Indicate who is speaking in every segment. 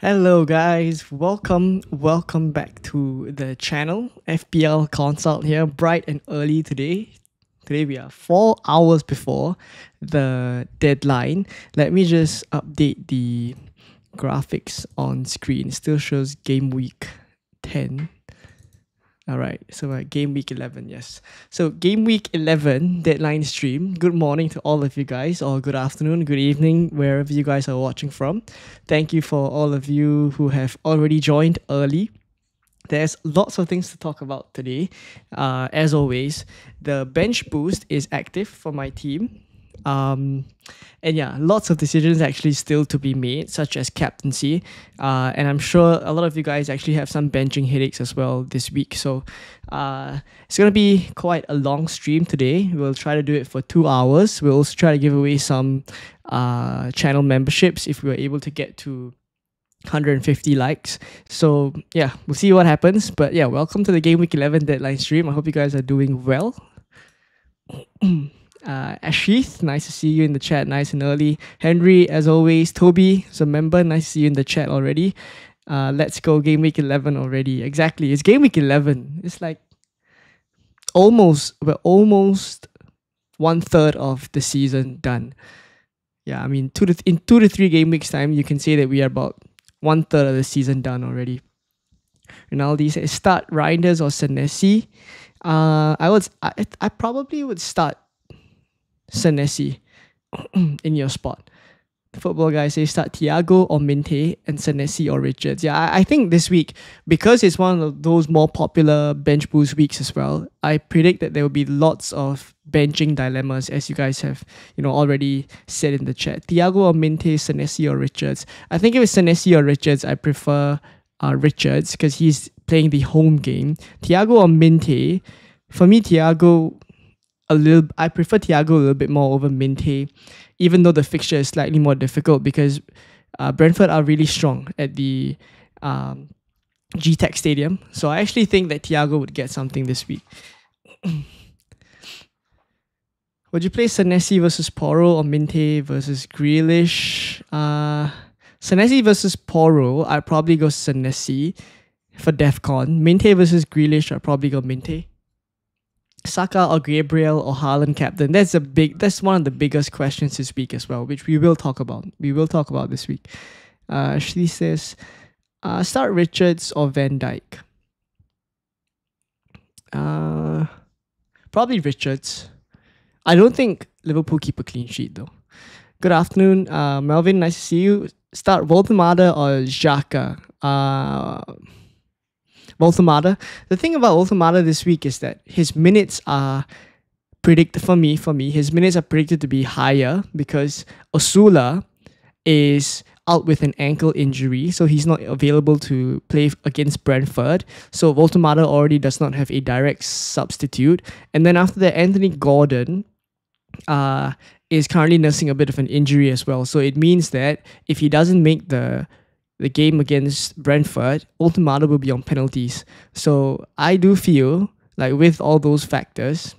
Speaker 1: Hello guys, welcome back to the channel. FPL Consult here, bright and early today. Today we are 4 hours before the deadline. Let me just update the graphics on screen. It still shows game week 10. All right, so game week 11, yes. So game week 11 deadline stream. Good morning to all of you guys, or good afternoon, good evening, wherever you guys are watching from. Thank you for all of you who have already joined early. There's lots of things to talk about today. As always, the bench boost is active for my team. And yeah, lots of decisions actually still to be made, such as captaincy. And I'm sure a lot of you guys actually have some benching headaches as well this week. So it's going to be quite a long stream today. We'll try to do it for 2 hours. We'll also try to give away some channel memberships if we're able to get to 150 likes. So yeah, we'll see what happens. But yeah, welcome to the Game Week 11 deadline stream. I hope you guys are doing well. Ashith, nice to see you in the chat, nice and early. Henry, as always. Toby is a member, nice to see you in the chat already. Let's go Game Week 11 already. Exactly, it's Game Week 11. It's like we're almost 1/3 of the season done. Yeah, I mean, in 2 to 3 game weeks time, you can say that we are about 1/3 of the season done already. Rinaldi says start Reinders or Senesi. I probably would start Senesi in your spot. The football guy says start Thiago or Minte and Senesi or Richards. Yeah, I think this week, because it's one of those more popular bench boost weeks as well, I predict that there will be lots of benching dilemmas, as you guys have already said in the chat. Thiago or Minte, Senesi or Richards. I think if it's Senesi or Richards, I prefer Richards because he's playing the home game. Thiago or Minte, for me, I prefer Thiago a little bit more over Minte, even though the fixture is slightly more difficult because Brentford are really strong at the GTEC Stadium. So I actually think that Thiago would get something this week. Would you play Senesi versus Porro or Minte versus Grealish? Senesi versus Porro, I'd probably go Senesi for DEFCON. Minte versus Grealish, I'd probably go Minte. Saka or Gabriel or Haaland captain? That's one of the biggest questions this week as well, which we will talk about. We will talk about this week. She says, start Richards or Van Dijk. Probably Richards. I don't think Liverpool keep a clean sheet though. Good afternoon, Melvin. Nice to see you. Start Voltemade or Xhaka. Voltemade. The thing about Voltemade this week is that his minutes are predicted his minutes are predicted to be higher because Osula is out with an ankle injury, so he's not available to play against Brentford. So Voltemade already does not have a direct substitute. And then after that, Anthony Gordon is currently nursing a bit of an injury as well. So it means that if he doesn't make the game against Brentford, Voltemade will be on penalties. So I do feel like with all those factors,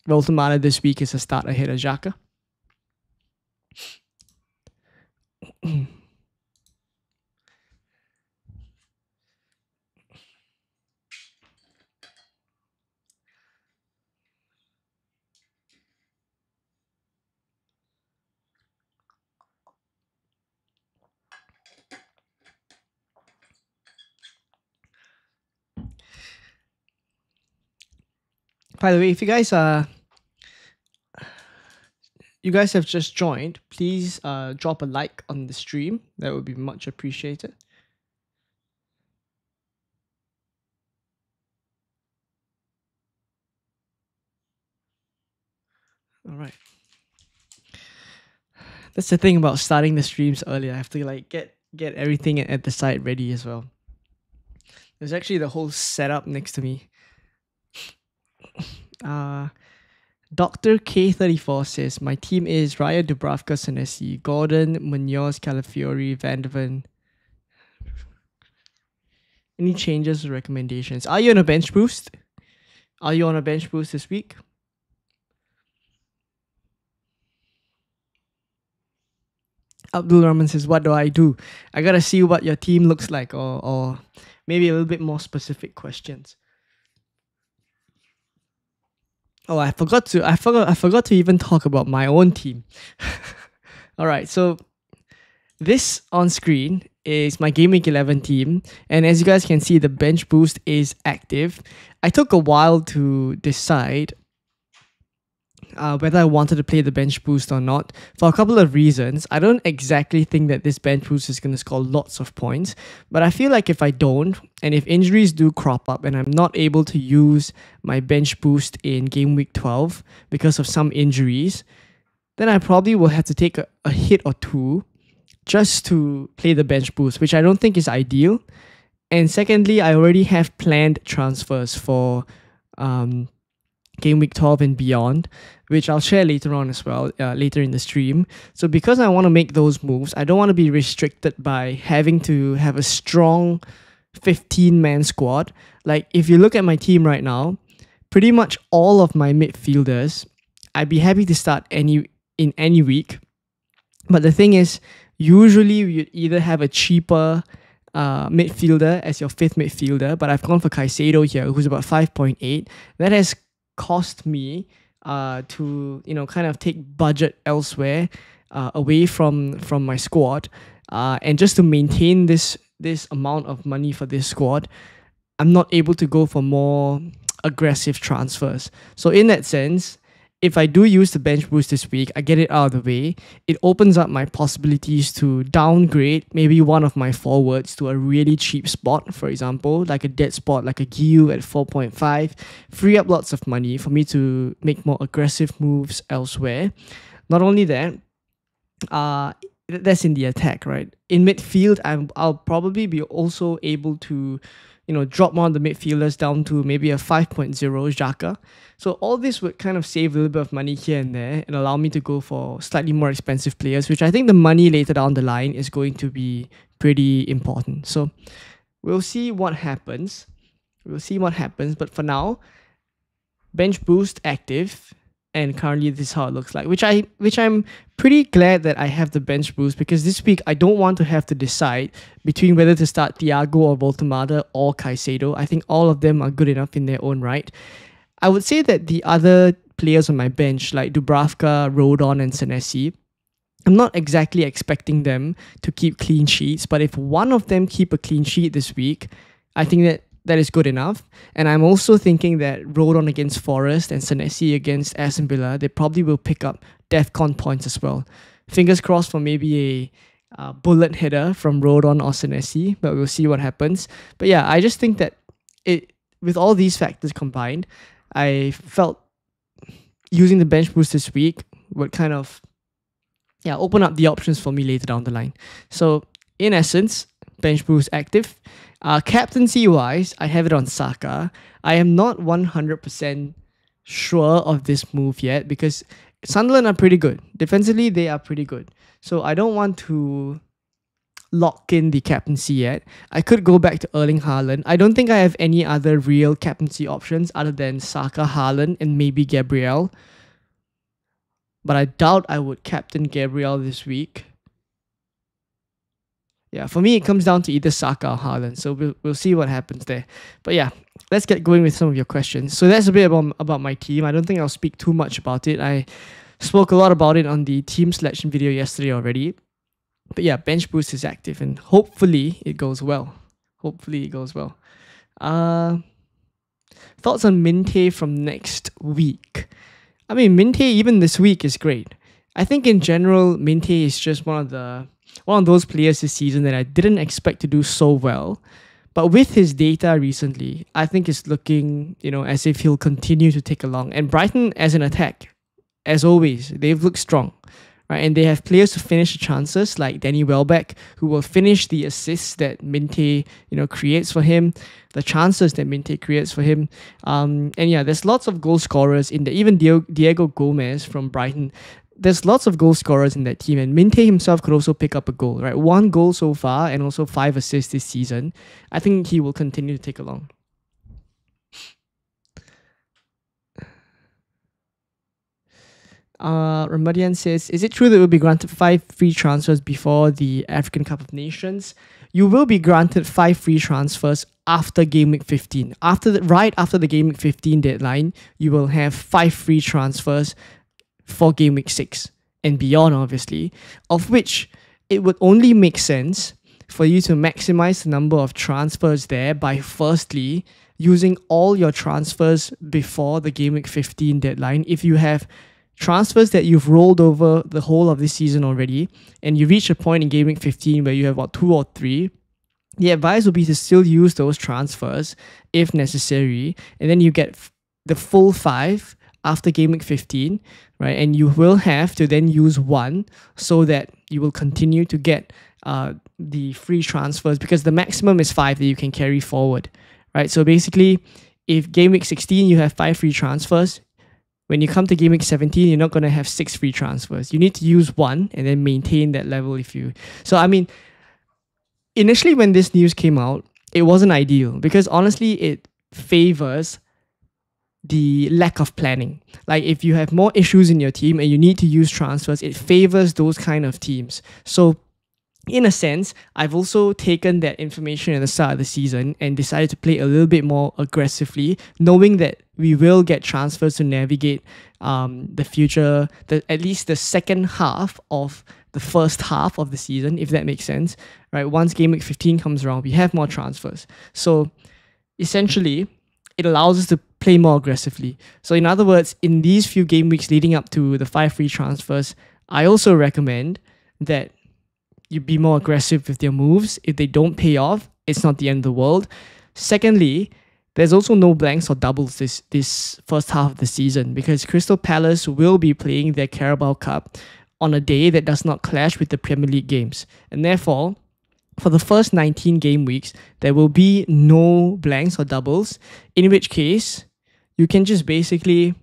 Speaker 1: Voltemade this week is a start ahead of Xhaka. By the way, if you guys have just joined, please drop a like on the stream. That would be much appreciated. All right. That's the thing about starting the streams early. I have to like get everything at the site ready as well. There's actually the whole setup next to me. Dr. K34 says, my team is Raya, Dubravka, Senesi, Gordon, Munoz, Calafiori, Van de Ven. Any changes or recommendations? Are you on a bench boost? Are you on a bench boost this week? Abdul Rahman says, what do I do? I gotta see what your team looks like, or maybe a little bit more specific questions. Oh, I forgot to even talk about my own team. All right, so this on screen is my Game Week 11 team, and as you guys can see, the bench boost is active. I took a while to decide whether I wanted to play the bench boost or not for a couple of reasons. I don't exactly think that this bench boost is going to score lots of points, but I feel like if I don't, and if injuries do crop up and I'm not able to use my bench boost in Game Week 12 because of some injuries, then I probably will have to take a hit or two just to play the bench boost, which I don't think is ideal. And secondly, I already have planned transfers for Game Week 12 and beyond, which I'll share later on as well, later in the stream. So because I want to make those moves, I don't want to be restricted by having to have a strong 15-man squad. Like, if you look at my team right now, pretty much all of my midfielders, I'd be happy to start in any week. But the thing is, usually you'd either have a cheaper midfielder as your fifth midfielder, but I've gone for Caicedo here, who's about 5.8. That has cost me to kind of take budget elsewhere, away from my squad, and just to maintain this amount of money for this squad, I'm not able to go for more aggressive transfers. So in that sense, if I do use the bench boost this week, I get it out of the way. It opens up my possibilities to downgrade maybe one of my forwards to a really cheap spot, for example, like a dead spot, like a GU at 4.5, free up lots of money for me to make more aggressive moves elsewhere. Not only that, that's in the attack, right? In midfield, I'll probably be also able to drop one of the midfielders down to maybe a 5.0 Xhaka. So all this would kind of save a little bit of money here and there and allow me to go for slightly more expensive players, which I think the money later down the line is going to be pretty important. So we'll see what happens. But for now, bench boost active, and currently this is how it looks like, which I'm pretty glad that I have the bench boost, because this week I don't want to have to decide between whether to start Thiago or Voltemada or Caicedo. I think all of them are good enough in their own right. I would say that the other players on my bench, like Dubravka, Rodon, and Senesi, I'm not exactly expecting them to keep clean sheets, but if one of them keep a clean sheet this week, I think that is good enough. And I'm also thinking that Rodon against Forest and Senesi against Aston Villa, they probably will pick up DEFCON points as well. Fingers crossed for maybe a bullet header from Rodon or Senesi, but we'll see what happens. But yeah, I just think that with all these factors combined, I felt using the bench boost this week would kind of open up the options for me later down the line. So in essence, bench boost active. Captaincy wise, I have it on Saka. I am not 100% sure of this move yet, because Sunderland are pretty good. Defensively, they are pretty good. So I don't want to lock in the captaincy yet. I could go back to Erling Haaland. I don't think I have any other real captaincy options other than Saka, Haaland, and maybe Gabriel. But I doubt I would captain Gabriel this week. Yeah, for me, it comes down to either Saka or Haaland. So we'll see what happens there. But yeah, let's get going with some of your questions. So that's a bit about my team. I don't think I'll speak too much about it. I spoke a lot about it on the team selection video yesterday already. But yeah, bench boost is active, and hopefully it goes well. Thoughts on Minte from next week? I mean, Minte even this week is great. I think in general, Minte is just one of those players this season that I didn't expect to do so well. But with his data recently, I think it's looking, as if he'll continue to take along. And Brighton as an attack, as always, they've looked strong. Right, and they have players to finish the chances, like Danny Welbeck, who will finish the assists that Minte, creates for him, the chances that Minte creates for him. And yeah, there's lots of goal scorers in there. Even Diego Gomez from Brighton, there's lots of goal scorers in that team, and Minte himself could also pick up a goal, right? 1 goal so far, and also 5 assists this season. I think he will continue to take along. Ramadian says, is it true that you will be granted 5 free transfers before the African Cup of Nations? You will be granted 5 free transfers after Game Week 15. Right after the Game Week 15 deadline, you will have 5 free transfers for Game Week 6 and beyond, obviously, of which it would only make sense for you to maximize the number of transfers there by firstly using all your transfers before the Game Week 15 deadline. If you have transfers that you've rolled over the whole of this season already, and you reach a point in Game Week 15 where you have about 2 or 3, the advice would be to still use those transfers if necessary, and then you get the full 5 after Game Week 15, right? And you will have to then use 1 so that you will continue to get the free transfers, because the maximum is 5 that you can carry forward, right? So basically, if Game Week 16 you have 5 free transfers, when you come to Game Week 17, you're not going to have 6 free transfers. You need to use 1 and then maintain that level So, I mean, initially when this news came out, it wasn't ideal because honestly, it favors the lack of planning. Like if you have more issues in your team and you need to use transfers, it favors those kind of teams. So in a sense, I've also taken that information at the start of the season and decided to play a little bit more aggressively, knowing that we will get transfers to navigate the future, at least the second half of the first half of the season, if that makes sense. Right? Once Game Week 15 comes around, we have more transfers. So essentially, it allows us to play more aggressively. So in other words, in these few game weeks leading up to the 5 free transfers, I also recommend that you be more aggressive with your moves. If they don't pay off, it's not the end of the world. Secondly, there's also no blanks or doubles this first half of the season because Crystal Palace will be playing their Carabao Cup on a day that does not clash with the Premier League games. And therefore, for the first 19 game weeks, there will be no blanks or doubles, in which case you can just basically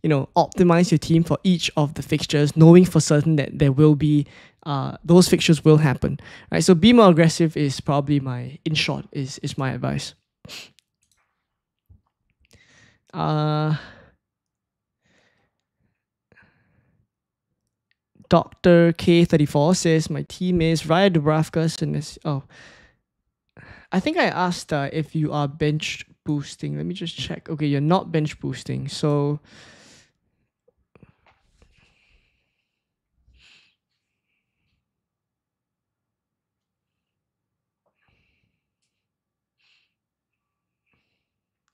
Speaker 1: optimize your team for each of the fixtures, knowing for certain that there will be those fixtures will happen. Right? So be more aggressive is probably in short, is my advice. Dr. K34 says, my team is Raya Dubravka and I think I asked if you are bench boosting. Let me just check. Okay, you're not bench boosting. So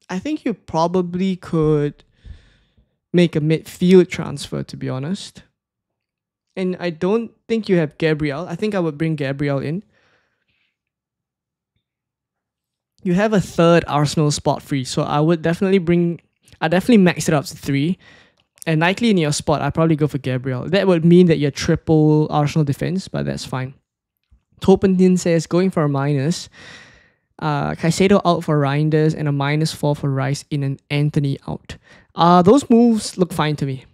Speaker 1: I think you probably could make a midfield transfer, to be honest. And I don't think you have Gabriel. I think I would bring Gabriel in. You have a 3rd Arsenal spot free, so I definitely max it up to 3. And likely in your spot, I'd probably go for Gabriel. That would mean that you're triple Arsenal defense, but that's fine. Topentin says, going for a minus. Caicedo out for Reinders and a -4 for Rice in an Anthony out. Those moves look fine to me.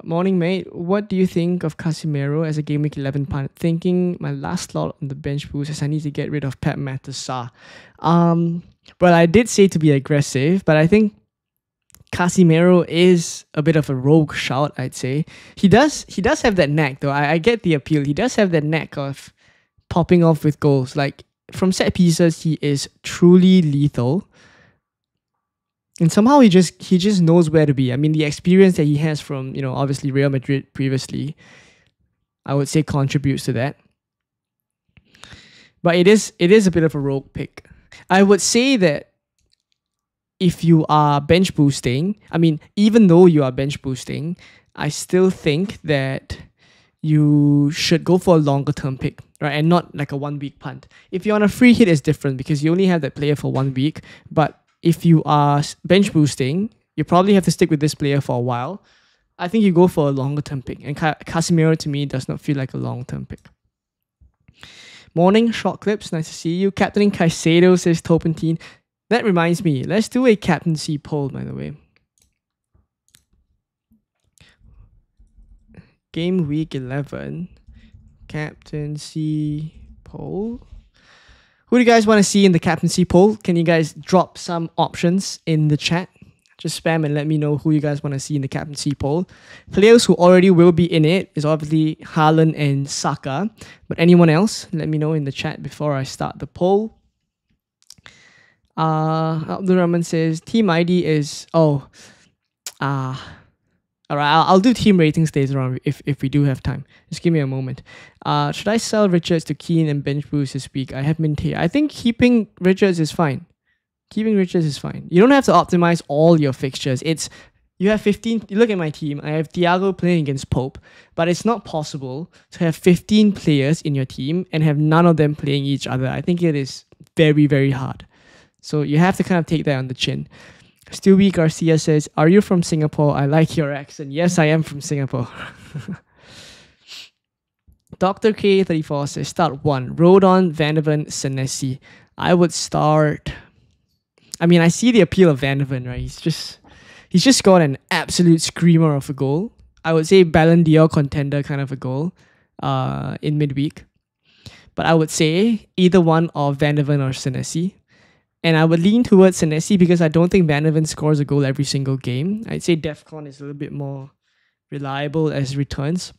Speaker 1: Morning, mate. What do you think of Casemiro as a Game Week 11 punt? Thinking my last slot on the bench boost as I need to get rid of Pep Matassa. Well, I did say to be aggressive, but I think Casemiro is a bit of a rogue shout, I'd say. He does have that knack, though. I get the appeal. He does have that knack of popping off with goals. Like, from set pieces, he is truly lethal. And somehow he just knows where to be. I mean, the experience that he has from, obviously Real Madrid previously, I would say contributes to that. But it is a bit of a rogue pick. I would say that if you are bench boosting, I mean, even though you are bench boosting, I still think that you should go for a longer term pick, right? And not like a 1 week punt. If you're on a free hit, it's different because you only have that player for 1 week. But if you are bench boosting, you probably have to stick with this player for a while. I think you go for a longer term pick. And Casemiro to me does not feel like a long term pick. Morning, short clips. Nice to see you. Captaining Caicedo, says Topentine. That reminds me, let's do a captaincy poll, by the way. Game Week 11. Captaincy poll. Who do you guys want to see in the captaincy poll? Can you guys drop some options in the chat? Just spam and let me know who you guys want to see in the captaincy poll. Players who already will be in it is obviously Haaland and Saka. But anyone else, let me know in the chat before I start the poll. Abdul Rahman says team ID is all right. I'll do team ratings later on if we do have time. Just give me a moment. Should I sell Richards to Keane and bench boost this week? I have Minty. I think keeping Richards is fine. Keeping Richards is fine. You don't have to optimize all your fixtures. You have 15. You look at my team. I have Thiago playing against Pope, but it's not possible to have 15 players in your team and have none of them playing each other. I think it is very, very hard. So you have to kind of take that on the chin. Stewie Garcia says, "Are you from Singapore? I like your accent." Yes, I am from Singapore. Dr. K34 says, "Start 1. Rodon, Van de Ven, Senesi." I would start... I mean, I see the appeal of Van de Ven, right? He's just got an absolute screamer of a goal. I would say Ballon d'Or contender kind of a goal in midweek. But I would say either one of Van de Ven or Senesi. And I would lean towards Senesi because I don't think Van de Ven scores a goal every single game. I'd say Defcon is a little bit more reliable as returns.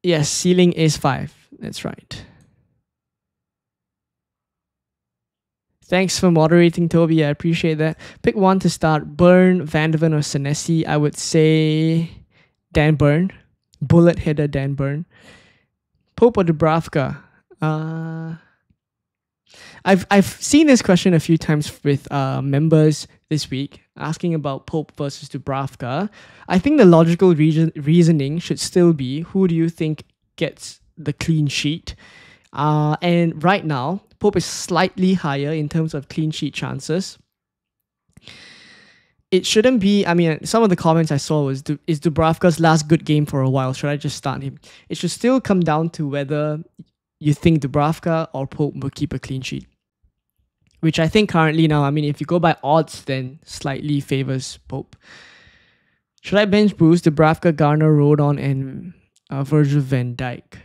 Speaker 1: Yes, ceiling is 5. That's right. Thanks for moderating, Toby. I appreciate that. Pick one to start. Burn, Van de Ven, or Senesi. I would say Dan Burn. Bullet header Dan Burn. Pope or Dubravka? I've seen this question a few times with members this week asking about Pope versus Dubravka. I think the logical reasoning should still be, who do you think gets the clean sheet? And right now, Pope is slightly higher in terms of clean sheet chances. It shouldn't be... I mean, some of the comments I saw was, is Dubravka's last good game for a while? Should I just start him? It should still come down to whether you think Dubravka or Pope will keep a clean sheet. Which I think currently now, I mean, if you go by odds, then slightly favors Pope. Should I bench boost Dubravka, Garner, Rodon, and Virgil van Dijk?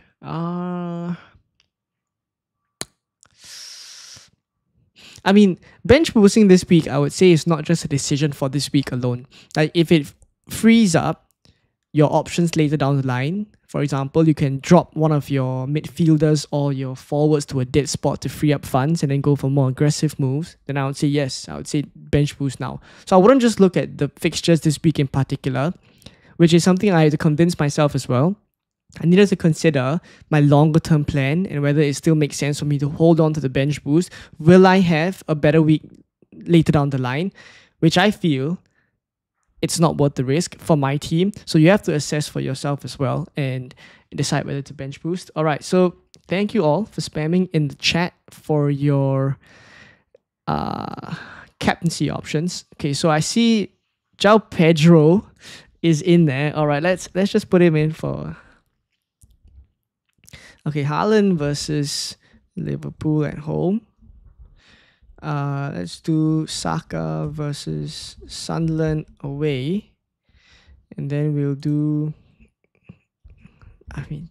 Speaker 1: I mean, bench boosting this week, I would say, is not just a decision for this week alone. Like, if it frees up your options later down the line, for example, you can drop one of your midfielders or your forwards to a dead spot to free up funds and then go for more aggressive moves, then I would say yes, I would say bench boost now. So I wouldn't just look at the fixtures this week in particular, which is something I had to convince myself as well. I needed to consider my longer term plan and whether it still makes sense for me to hold on to the bench boost. Will I have a better week later down the line? Which I feel it's not worth the risk for my team. So you have to assess for yourself as well and decide whether to bench boost. All right, so thank you all for spamming in the chat for your captaincy options. Okay, so I see João Pedro is in there. All right, let's just put him in for... Okay, Haaland versus Liverpool at home. Let's do Saka versus Sunderland away. And then we'll do... I mean,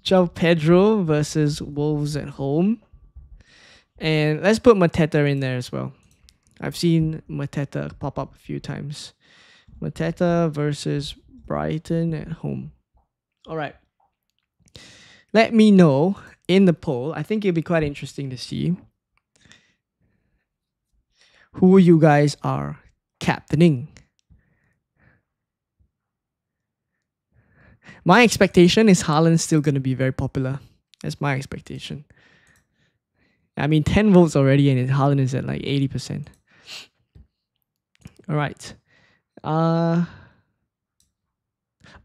Speaker 1: João Pedro versus Wolves at home. And let's put Mateta in there as well. I've seen Mateta pop up a few times. Mateta versus Brighton at home. All right. Let me know in the poll. I think it'll be quite interesting to see who you guys are captaining. My expectation is Haaland's still going to be very popular. That's my expectation. I mean, 10 votes already and Haaland is at like 80%. All right.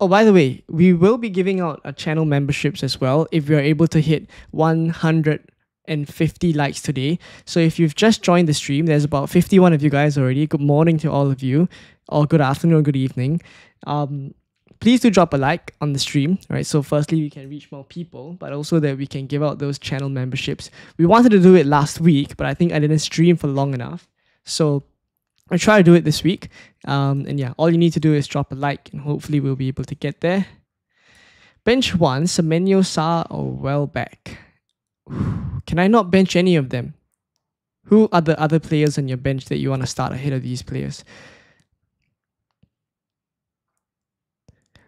Speaker 1: Oh, by the way, we will be giving out a channel memberships as well if we are able to hit 150 likes today. So if you've just joined the stream, there's about 51 of you guys already. Good morning to all of you, or good afternoon or good evening. Please do drop a like on the stream, right? So firstly, we can reach more people, but also that we can give out those channel memberships. We wanted to do it last week, but I think I didn't stream for long enough. So I'll try to do it this week. And yeah, all you need to do is drop a like and hopefully we'll be able to get there. Bench 1, Semenyo, Sa, or Welbeck. Can I not bench any of them? Who are the other players on your bench that you want to start ahead of these players?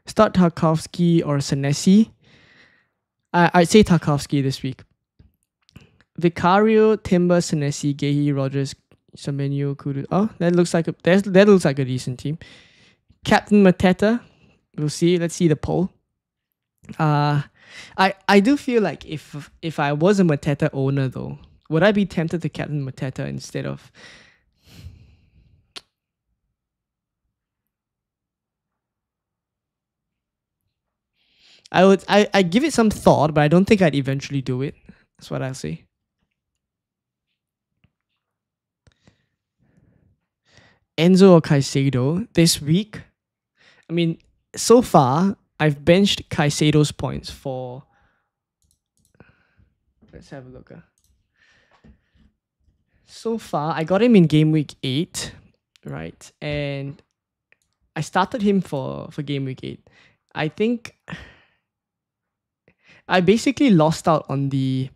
Speaker 1: Start Tarkowski or Senesi. I'd say Tarkowski this week. Vicario, Timber, Senesi, Gehi, Rogers, Semenyo, Kudu. Oh, that looks like a decent team. Captain Mateta. We'll see. Let's see the poll. I do feel like if I was a Mateta owner though, would I be tempted to captain Mateta instead of? I give it some thought, but I don't think I'd eventually do it. That's what I'll say. Enzo or Caicedo this week. I mean, so far I've benched Caicedo's points for. Let's have a look. So far, I got him in game week 8, right? And I started him for game week 8. I think I basically lost out on the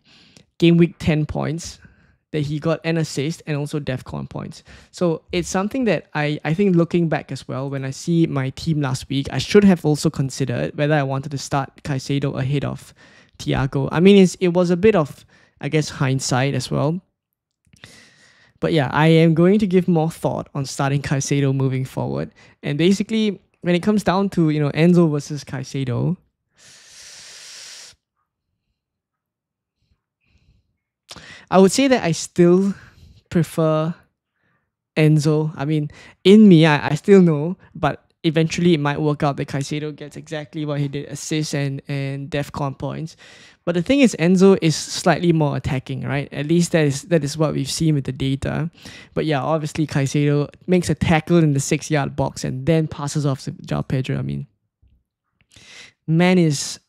Speaker 1: game week 10 points that he got an assist and also DEFCON points. So it's something that I think looking back as well, when I see my team last week, I should have also considered whether I wanted to start Caicedo ahead of Thiago. I mean, it was a bit of, I guess, hindsight as well. But yeah, I am going to give more thought on starting Caicedo moving forward. And basically, when it comes down to, Enzo versus Caicedo, I would say that I still prefer Enzo. I mean, in me, I still know, but eventually it might work out that Caicedo gets exactly what he did, assists and DEFCON points. But the thing is, Enzo is slightly more attacking, right? At least that is what we've seen with the data. But yeah, obviously Caicedo makes a tackle in the 6-yard box and then passes off to João Pedro. I mean, man is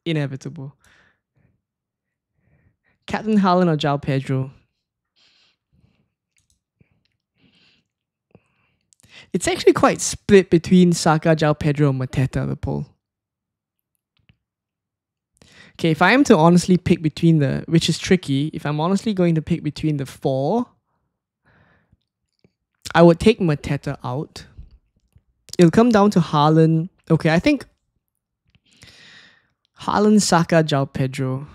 Speaker 1: inevitable. Captain Haaland or João Pedro? It's actually quite split between Saka, João Pedro, and Mateta, the poll. Okay, if I am to honestly pick between which is tricky, if I'm honestly going to pick between the 4, I would take Mateta out. It'll come down to Haaland. Okay, I think Haaland, Saka, João Pedro.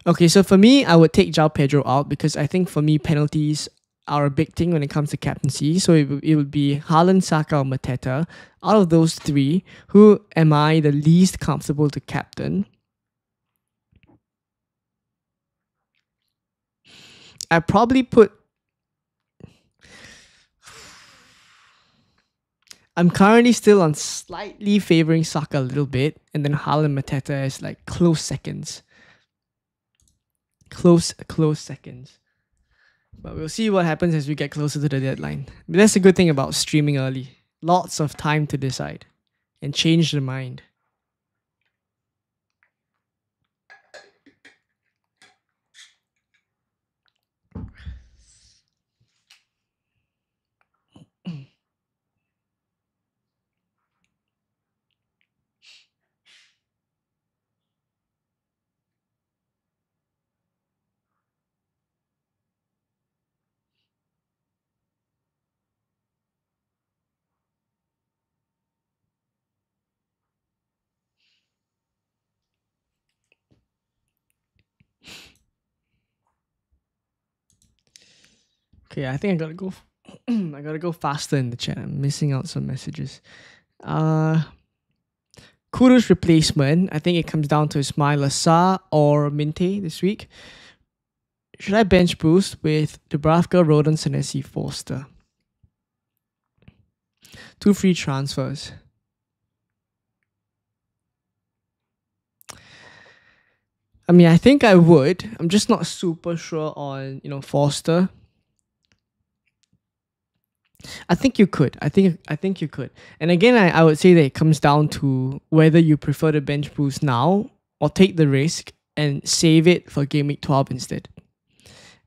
Speaker 1: Okay, so for me, I would take João Pedro out because I think for me, penalties are a big thing when it comes to captaincy. So it would be Haaland, Saka, or Mateta. Out of those 3, who am I the least comfortable to captain? I probably put. I'm currently still on slightly favoring Saka a little bit, and then Haaland, Mateta is like close seconds. Close seconds. But we'll see what happens as we get closer to the deadline. But that's a good thing about streaming early. Lots of time to decide and change the mind. Okay, I think I gotta go. I gotta go faster in the chat. I'm missing out some messages. Kudos replacement. I think it comes down to Ismail Assar or Minte this week. Should I bench boost with Dubravka, Rodon, Senesi, Forster? 2 free transfers. I mean, I think I would. I'm just not super sure on, Forster. I think you could. I think you could. And again, I would say that it comes down to whether you prefer to bench boost now or take the risk and save it for game week 12 instead.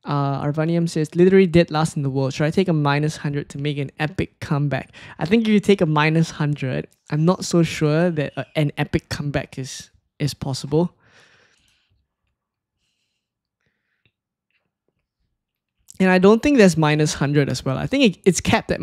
Speaker 1: Arvanium says, literally dead last in the world. Should I take a -100 to make an epic comeback? I think if you take a -100, I'm not so sure that an epic comeback is possible. And I don't think there's minus 100 as well. I think it's capped at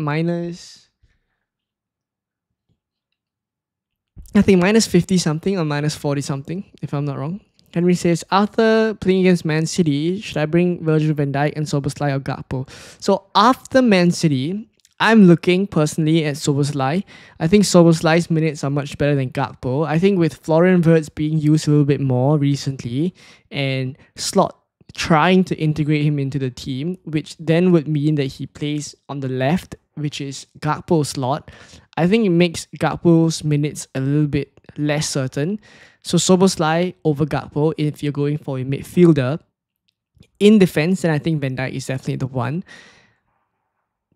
Speaker 1: I think minus 50 something or minus 40 something, if I'm not wrong. Henry says, after playing against Man City, should I bring Virgil van Dijk and Szoboszlai or Gakpo? So after Man City, I'm looking personally at Szoboszlai. I think Szoboszlai's minutes are much better than Gakpo. I think with Florian Wirtz being used a little bit more recently and Slot trying to integrate him into the team, which then would mean that he plays on the left, which is Gakpo's slot, I think it makes Gakpo's minutes a little bit less certain. So Szoboszlai over Gakpo if you're going for a midfielder. In defense, then I think Van Dijk is definitely the one.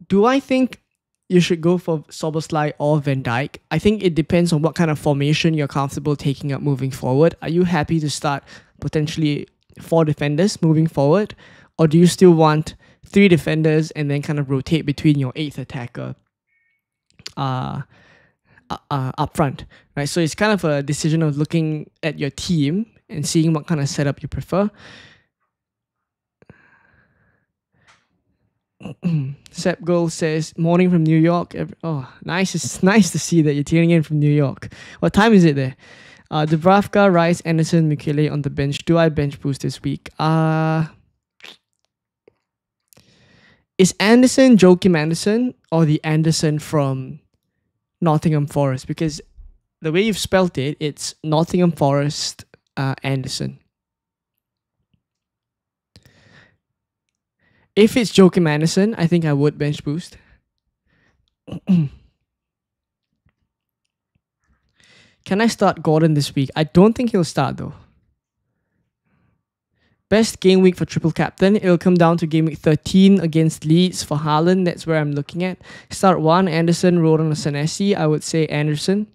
Speaker 1: Do I think you should go for Szoboszlai or Van Dijk? I think it depends on what kind of formation you're comfortable taking up moving forward. Are you happy to start potentially 4 defenders moving forward? Or do you still want 3 defenders and then kind of rotate between your 8th attacker up front, right? So it's kind of a decision of looking at your team and seeing what kind of setup you prefer. Sep Gold says, morning from New York. Oh, nice. It's nice to see that you're tuning in from New York. What time is it there? Dubravka, Rice, Anderson, Michele on the bench. Do I bench boost this week? Is Anderson Joachim Anderson or the Anderson from Nottingham Forest? Because the way you've spelt it, it's Nottingham Forest Anderson. If it's Joachim Anderson, I think I would bench boost. Can I start Gordon this week? I don't think he'll start though. Best game week for triple captain. It'll come down to game week 13 against Leeds for Haaland. That's where I'm looking at. Start 1, Anderson, Rodon, or Senesi. I would say Anderson.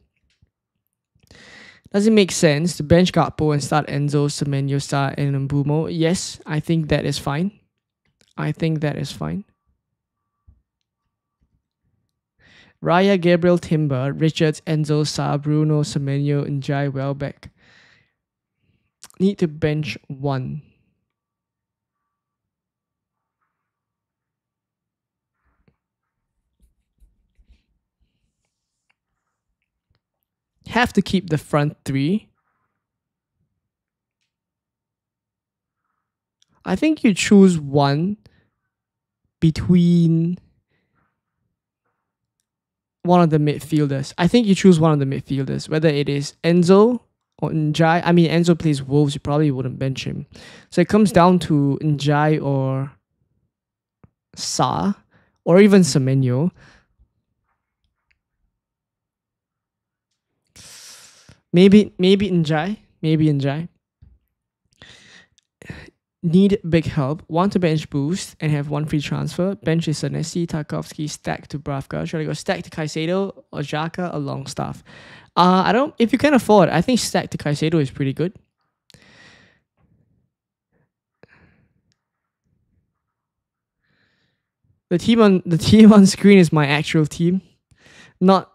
Speaker 1: Does it make sense to bench Gakpo and start Enzo, Semenyo, Sarr, and Mbumo? Yes, I think that is fine. I think that is fine. Raya, Gabriel, Timber, Richards, Enzo, Sarr, Bruno, Semenyo, and Jai Welbeck. Need to bench 1. Have to keep the front 3. I think you choose one between one of the midfielders. I think you choose one of the midfielders, whether it is Enzo or Njai. I mean, Enzo plays Wolves, you probably wouldn't bench him. So it comes down to Njai or Sarr or even Semenyo. Maybe Njai. Maybe Njai. Need big help. Want to bench boost and have 1 free transfer. Bench is Senesi, Tarkovsky, stack to Bravka. Should I go stack to Caicedo or Xhaka or Longstaff? I don't. If you can afford, I think stack to Caicedo is pretty good. The team on screen is my actual team, not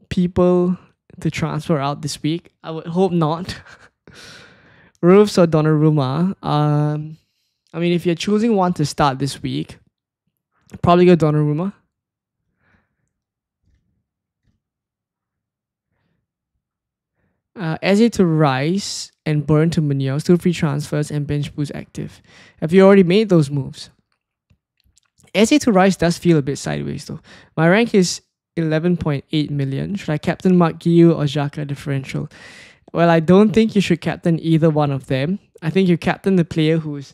Speaker 1: people to transfer out this week. I would hope not. Roofs or Donnarumma. I mean, if you're choosing one to start this week, probably go Donnarumma. Eze to Rice and Burn to Munoz, 2 free transfers and bench boost active. Have you already made those moves? Eze to Rice does feel a bit sideways though. My rank is 11.8 million. Should I captain Mark Guiu or Xhaka differential? Well, I don't think you should captain either one of them. I think you captain the player who's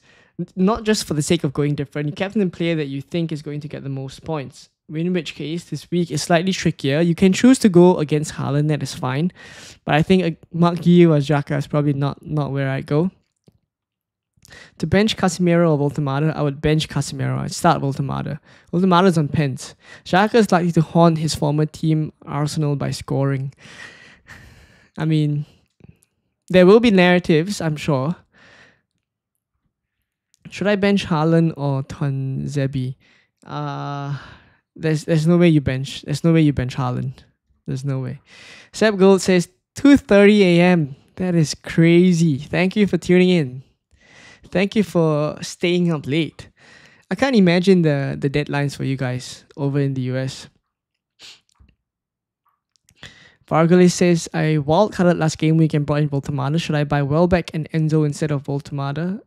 Speaker 1: not just for the sake of going different. You captain the player that you think is going to get the most points. In which case, this week is slightly trickier. You can choose to go against Haaland, that is fine. But I think Mark Guiu or Xhaka is probably not where I go. To bench Casemiro or Voltemada, I would bench Casemiro. I'd start Voltemada. Voltemada's on pens. Xhaka is likely to haunt his former team, Arsenal, by scoring. I mean, there will be narratives, I'm sure. Should I bench Haaland or Tonzebi? There's no way you bench. There's no way you bench Haaland. There's no way. Seb Gold says 2:30 a.m. That is crazy. Thank you for tuning in. Thank you for staying up late. I can't imagine the deadlines for you guys over in the US. Vargolis says, I wild-carded last game week and brought in Voltemada. Should I buy Welbeck and Enzo instead of Voltemada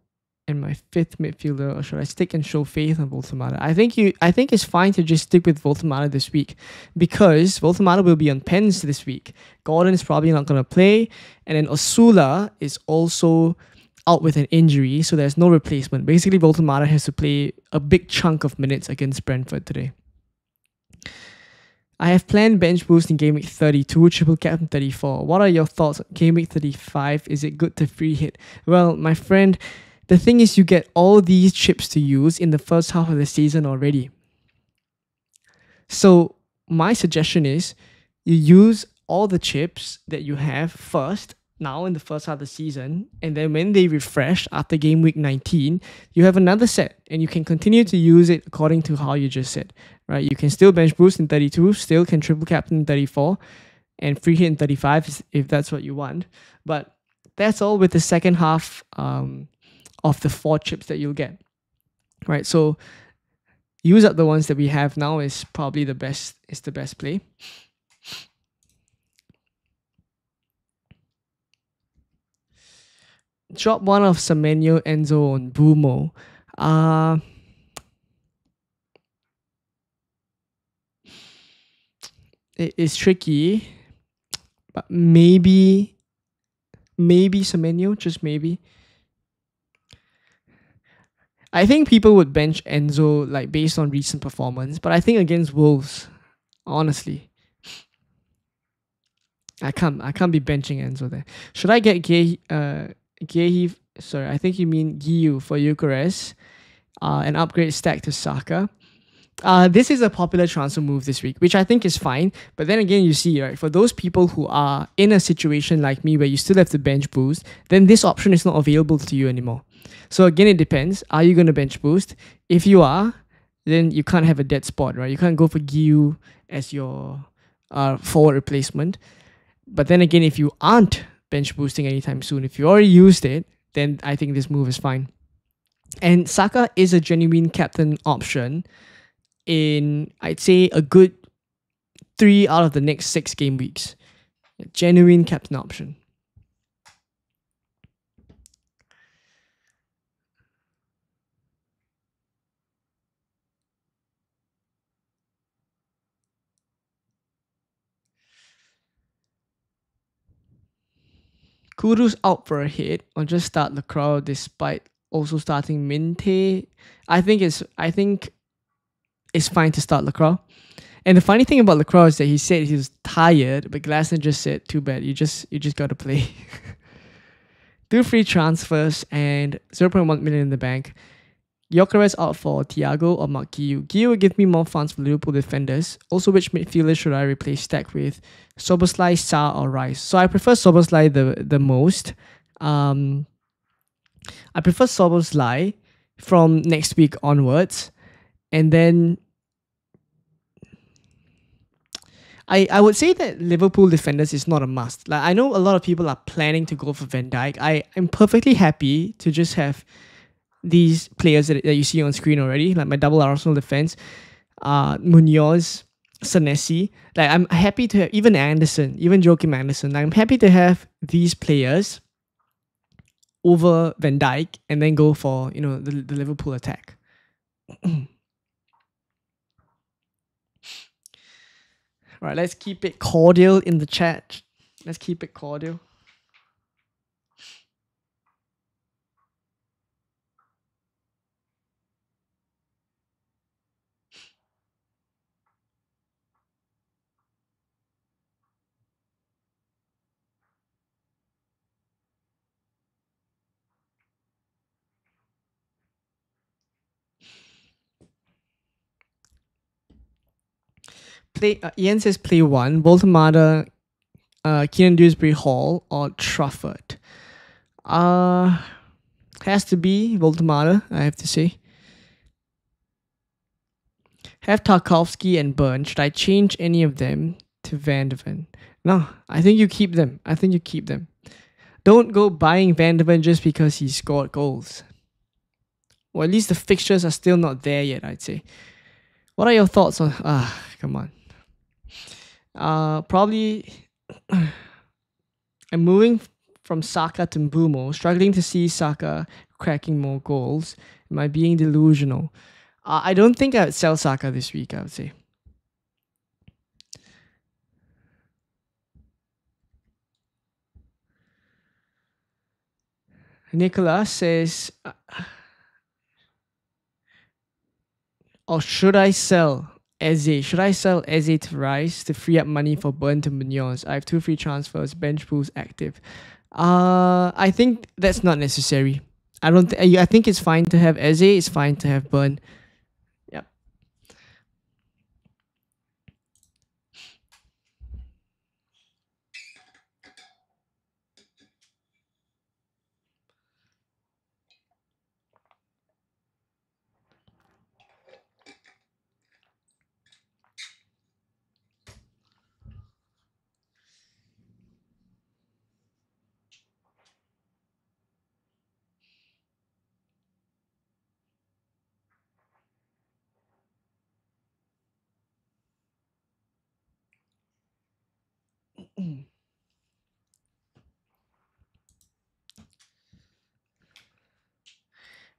Speaker 1: and my fifth midfielder, or should I stick and show faith on Voltemada? I think it's fine to just stick with Voltemada this week because Voltemada will be on pens this week. Gordon is probably not going to play, and then Osula is also out with an injury, so there's no replacement. Basically, Voltemada has to play a big chunk of minutes against Brentford today. I have planned bench boost in game week 32, triple captain 34. What are your thoughts on game week 35? Is it good to free hit? Well, my friend, the thing is you get all these chips to use in the first half of the season already. So my suggestion is you use all the chips that you have first, now in the first half of the season, and then when they refresh after game week 19, you have another set and you can continue to use it according to how you just said, right? You can still bench boost in 32, still can triple captain in 34, and free hit in 35 if that's what you want. But that's all with the second half of the 4 chips that you'll get, right? So use up the ones that we have now is probably the best play. Drop one of Semenyo, Enzo, and Bumo. It is tricky, but maybe Semenyo, just maybe. I think people would bench Enzo like based on recent performance, but I think against Wolves, honestly, I can't be benching Enzo there. Should I get Gehi? Sorry, I think you mean Giu for Eucharist, and upgrade stack to Saka. This is a popular transfer move this week, which I think is fine. But then again, you see, right, for those people who are in a situation like me where you still have to bench boost, then this option is not available to you anymore. So again, it depends. Are you going to bench boost? If you are, then you can't have a dead spot, right? You can't go for Giu as your forward replacement. But then again, if you aren't bench boosting anytime soon, if you already used it, then I think this move is fine. And Saka is a genuine captain option in, I'd say, a good 3 out of the next 6 game weeks. A genuine captain option. Kudu's out for a hit or just start Lacroix despite also starting Minte. I think it's fine to start Lacroix. And the funny thing about Lacroix is that he said he was tired, but Glasner just said, too bad, you just gotta play. 2 free transfers and 0.1 million in the bank. Gyökeres out for Thiago or Mark Giu. Giu will give me more funds for Liverpool defenders. Also, which midfielder should I replace Stack with? Soboslai, Sarr, or Rice? So I prefer Soboslai the most. I prefer Soboslai from next week onwards. And then I would say that Liverpool defenders is not a must. Like, I know a lot of people are planning to go for Van Dijk. I'm perfectly happy to just have these players that you see on screen already, like my double Arsenal defense, Munoz, Senesi. Like, I'm happy to have even Anderson, even Joachim Anderson. I'm happy to have these players over Van Dijk and then go for, you know, the Liverpool attack. Right, let's keep it cordial in the chat. Let's keep it cordial. Ian says play 1, Voltemada, Keenan Dewsbury Hall, or Trafford. Has to be Voltemada, I have to say. Have Tarkowski and Burn. Should I change any of them to Van de Ven? No, I think you keep them. Don't go buying Van de Ven just because he scored goals. Or at least the fixtures are still not there yet, I'd say. What are your thoughts on... come on. Probably... I'm moving from Saka to Mbumo, struggling to see Saka cracking more goals. Am I being delusional? I don't think I would sell Saka this week, I would say. Nicolas says... or should I sell Eze? Should I sell Eze to Rice to free up money for Burn to Munoz? I have 2 free transfers, bench pools active. I think that's not necessary. I think it's fine to have Eze, it's fine to have Burn. Yep.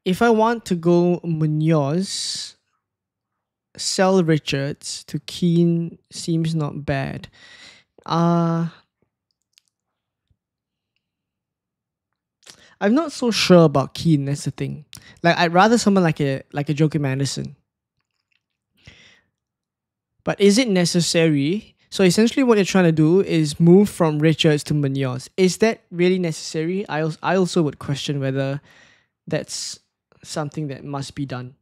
Speaker 1: If I want to go Munoz, sell Richards to Keane seems not bad. I'm not so sure about Keane, that's the thing. Like, I'd rather someone like a Joakim Anderson. But is it necessary? So essentially what you're trying to do is move from Richards to Munoz. Is that really necessary? I also would question whether that's something that must be done.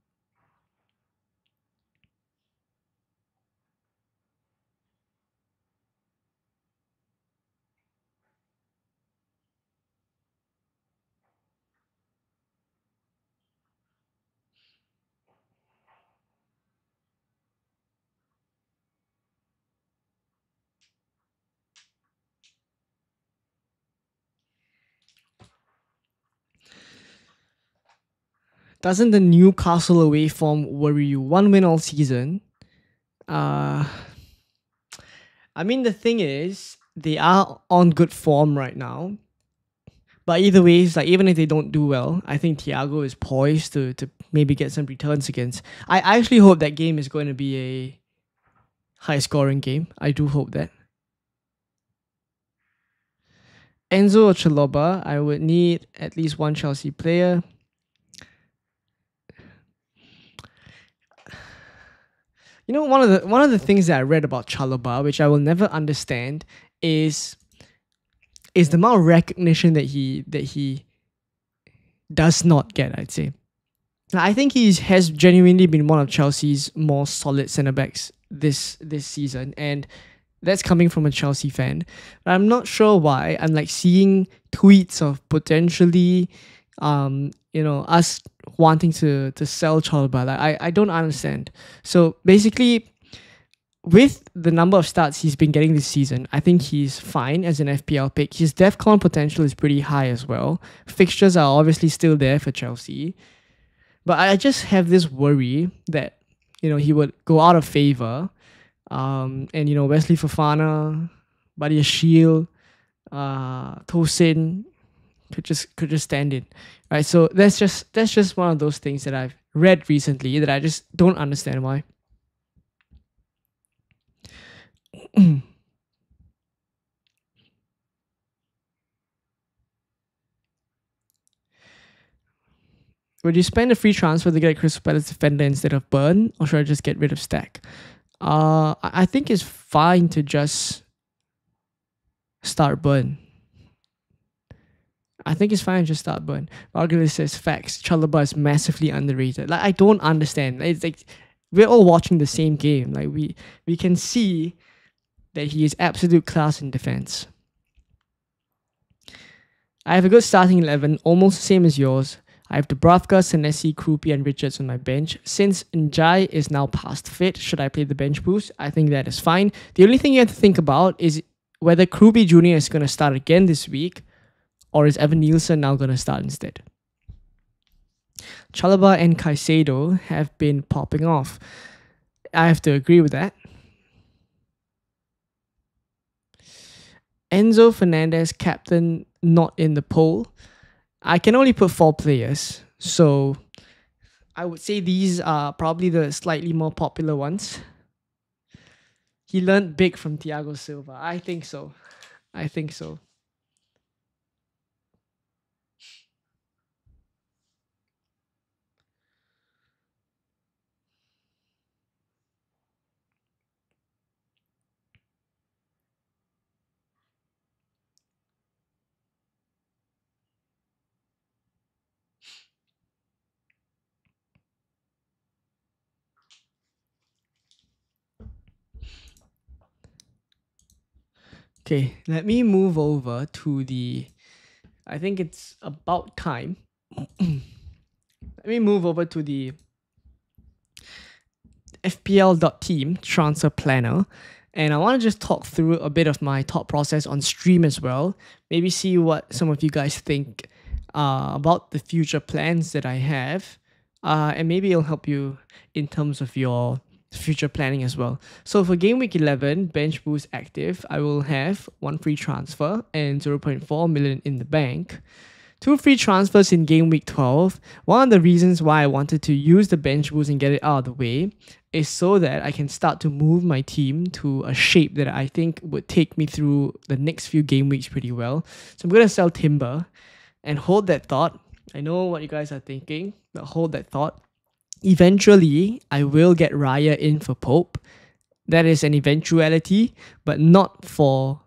Speaker 1: Doesn't the Newcastle away form worry you? 1 win all season. I mean, the thing is, they are on good form right now. But either way, it's like, even if they don't do well, I think Thiago is poised to maybe get some returns against. I actually hope that game is going to be a high-scoring game. I do hope that. Enzo or Chalobah, I would need at least one Chelsea player. You know, one of the things that I read about Chalobah, which I will never understand, is the amount of recognition that he does not get, I'd say. I think he has genuinely been one of Chelsea's more solid centre backs this season, and that's coming from a Chelsea fan. But I'm not sure why. I'm like seeing tweets of potentially, us wanting to sell Chalobah. Like, I don't understand. So basically, with the number of starts he's been getting this season, I think he's fine as an FPL pick. His DEFCON potential is pretty high as well. Fixtures are obviously still there for Chelsea. But I just have this worry that, he would go out of favour. And, Wesley Fofana, Badia Shield, Tosin could just stand in. Right? So that's just one of those things that I've read recently that I just don't understand why. Would you spend a free transfer to get a Crystal Palace defender instead of Burn, or should I just get rid of Stack? I think it's fine to just start Burn. I think it's fine to just start Burn. Margaret says facts. Chalobah is massively underrated. Like, I don't understand. It's like we're all watching the same game. Like, we can see that he is absolute class in defense. I have a good starting 11, almost the same as yours. I have Dubravka, Senesi, Krupi, and Richards on my bench. Since Njai is now past fit, should I play the bench boost? I think that is fine. The only thing you have to think about is whether Krupi Jr. is going to start again this week, or is Evan Nielsen now going to start instead? Chalobah and Caicedo have been popping off. I have to agree with that. Enzo Fernandez, captain, not in the poll. I can only put 4 players, so I would say these are probably the slightly more popular ones. He learned big from Thiago Silva. I think so. I think so. Okay, let me move over to the. I think it's about time. Let me move over to the fpl.team transfer planner. And I want to just talk through a bit of my thought process on stream as well. Maybe see what some of you guys think about the future plans that I have. And maybe it'll help you in terms of your future planning as well. So for game week 11, bench boost active, I will have 1 free transfer and 0.4 million in the bank. 2 free transfers in game week 12. One of the reasons why I wanted to use the bench boost and get it out of the way is so that I can start to move my team to a shape that I think would take me through the next few game weeks pretty well. So I'm going to sell Timber and hold that thought. I know what you guys are thinking, but hold that thought. Eventually, I will get Raya in for Pope. That is an eventuality, but not for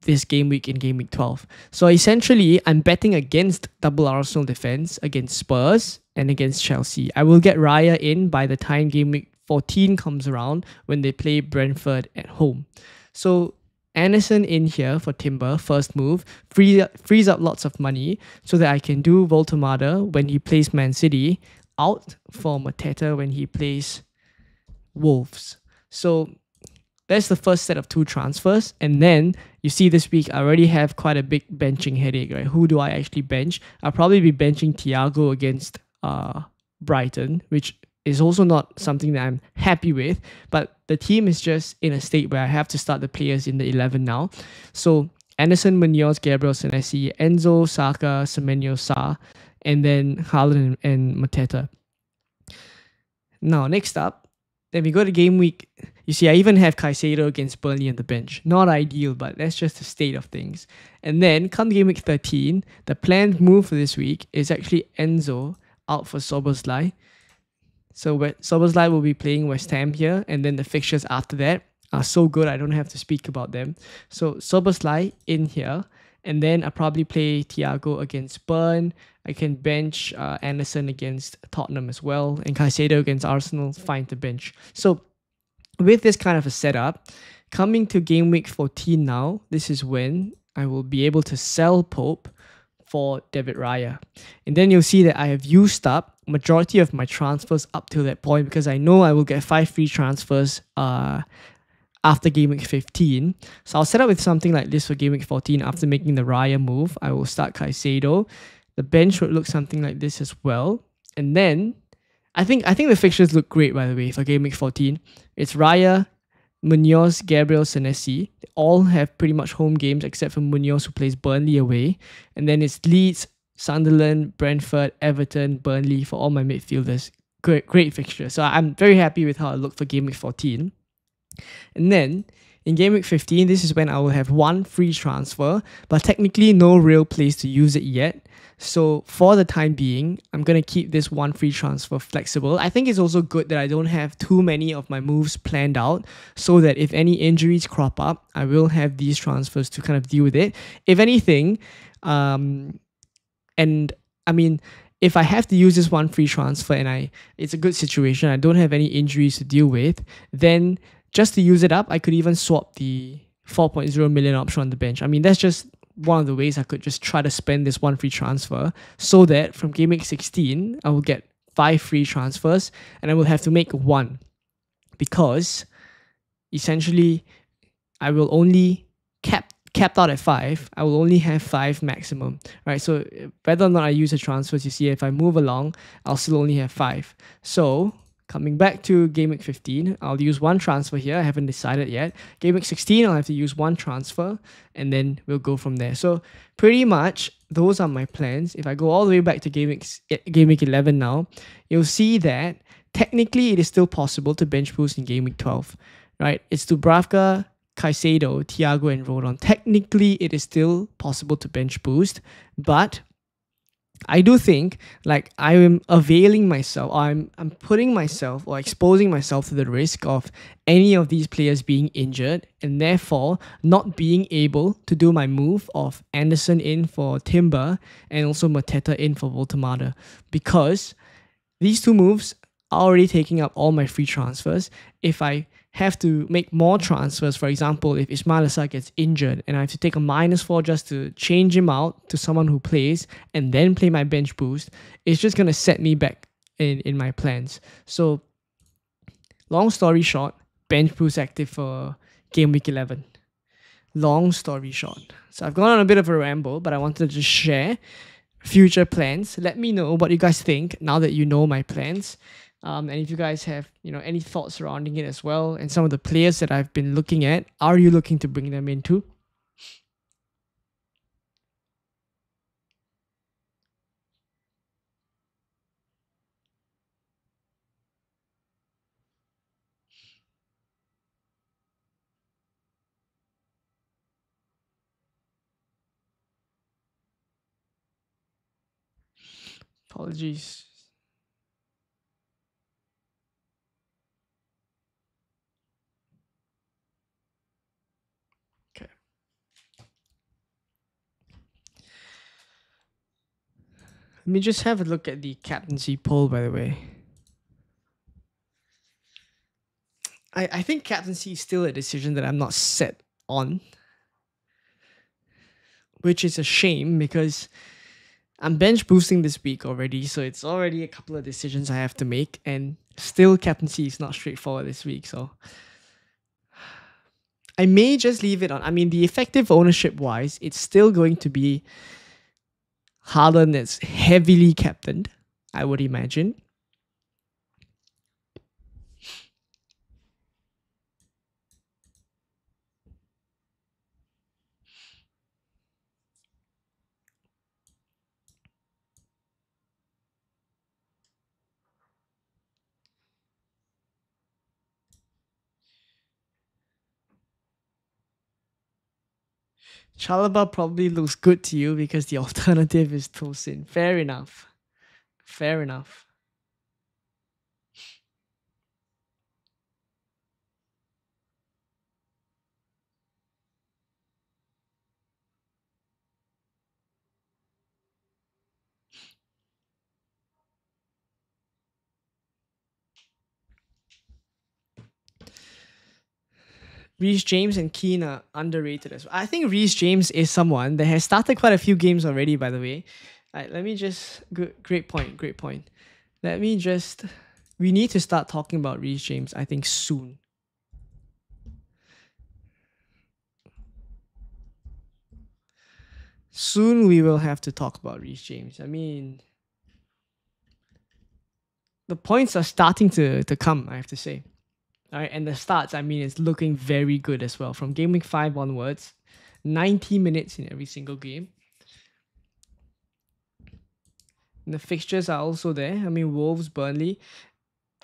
Speaker 1: this game week in game week 12. So essentially, I'm betting against double Arsenal defense against Spurs and against Chelsea. I will get Raya in by the time game week 14 comes around when they play Brentford at home. So Anderson in here for Timber, first move, frees up lots of money so that I can do Voltemada when he plays Man City, out for Mateta when he plays Wolves. So that's the first set of 2 transfers. And then you see this week, I already have quite a big benching headache, right? Who do I actually bench? I'll probably be benching Thiago against Brighton, which is also not something that I'm happy with. But the team is just in a state where I have to start the players in the 11 now. So Anderson, Munoz, Gabriel, Senesi, Enzo, Saka, Semenyo, Sa, and then Haaland and Mateta. Now, next up, then we go to game week. You see, I even have Caicedo against Burnley on the bench. Not ideal, but that's just the state of things. And then, come game week 13, the planned move for this week is actually Enzo out for Szoboszlai. So Szoboszlai will be playing West Ham here, and then the fixtures after that are so good I don't have to speak about them. So Szoboszlai in here, and then I'll probably play Thiago against Burn. I can bench Anderson against Tottenham as well, and Caicedo against Arsenal, fine to bench. So with this kind of a setup, coming to game week 14 now, this is when I will be able to sell Pope for David Raya. And then you'll see that I have used up majority of my transfers up to that point because I know I will get 5 free transfers after game week 15. So I'll set up with something like this for game week 14 after making the Raya move. I will start Caicedo. The bench would look something like this as well. And then I think the fixtures look great, by the way, for game week 14. It's Raya, Munoz, Gabriel, Senesi. They all have pretty much home games except for Munoz, who plays Burnley away. And then it's Leeds, Sunderland, Brentford, Everton, Burnley for all my midfielders. Great fixture. So I'm very happy with how it looked for game week 14. And then in game week 15, this is when I will have 1 free transfer, but technically no real place to use it yet. So for the time being, I'm going to keep this 1 free transfer flexible. I think it's also good that I don't have too many of my moves planned out so that if any injuries crop up, I will have these transfers to kind of deal with it. If anything, and I mean, if I have to use this 1 free transfer and it's a good situation, I don't have any injuries to deal with, then just to use it up, I could even swap the 4.0 million option on the bench. I mean, that's just one of the ways I could just try to spend this 1 free transfer so that from game week 16, I will get 5 free transfers and I will have to make 1 because essentially I will only cap capped out at 5, I will only have 5 maximum, right? So whether or not I use the transfers, you see, if I move along, I'll still only have 5. So coming back to Game Week 15, I'll use 1 transfer here. I haven't decided yet. Game Week 16, I'll have to use 1 transfer, and then we'll go from there. So pretty much, those are my plans. If I go all the way back to Game Week 11 now, you'll see that technically it is still possible to bench boost in Game Week 12, right? It's Dubravka, Caicedo, Thiago, and Rodon. Technically, it is still possible to bench boost, but I do think like I am availing myself, or I'm putting myself or exposing myself to the risk of any of these players being injured and therefore not being able to do my move of Anderson in for Timber and also Mateta in for Voltemada, because these 2 moves are already taking up all my free transfers. If I have to make more transfers, for example, if Ismail Assar gets injured and I have to take a -4 just to change him out to someone who plays and then play my bench boost, it's just going to set me back in my plans. So long story short, bench boost active for Game Week 11. Long story short. So I've gone on a bit of a ramble, but I wanted to just share future plans. Let me know what you guys think now that you know my plans. And if you guys have, any thoughts surrounding it as well, and some of the players that I've been looking at, are you looking to bring them in too? Apologies. Okay. Let me just have a look at the captaincy poll, by the way. I think captaincy is still a decision that I'm not set on, which is a shame because I'm bench boosting this week already, so it's already a couple of decisions I have to make, and still captaincy is not straightforward this week, so I may just leave it on. I mean, the effective ownership wise, it's still going to be Haaland that's heavily captained, I would imagine. Chalaba probably looks good to you because the alternative is Tosin. Fair enough. Fair enough. Reece James and Keane are underrated as well. I think Reece James is someone that has started quite a few games already, by the way. Let me just... Great point, great point. Let me just... We need to start talking about Reece James, I think, soon. Soon we will have to talk about Reece James. I mean... The points are starting to come, I have to say. All right, and the starts, I mean, it's looking very good as well. From Game Week 5 onwards, 90 minutes in every single game. And the fixtures are also there. I mean, Wolves, Burnley,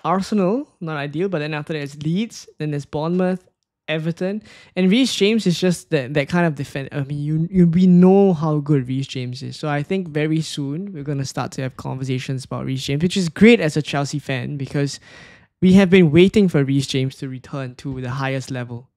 Speaker 1: Arsenal, not ideal, but then after that it's Leeds, then there's Bournemouth, Everton, and Reece James is just that kind of defender. I mean, we know how good Reece James is, so I think very soon we're gonna start to have conversations about Reece James, which is great as a Chelsea fan because we have been waiting for Reece James to return to the highest level.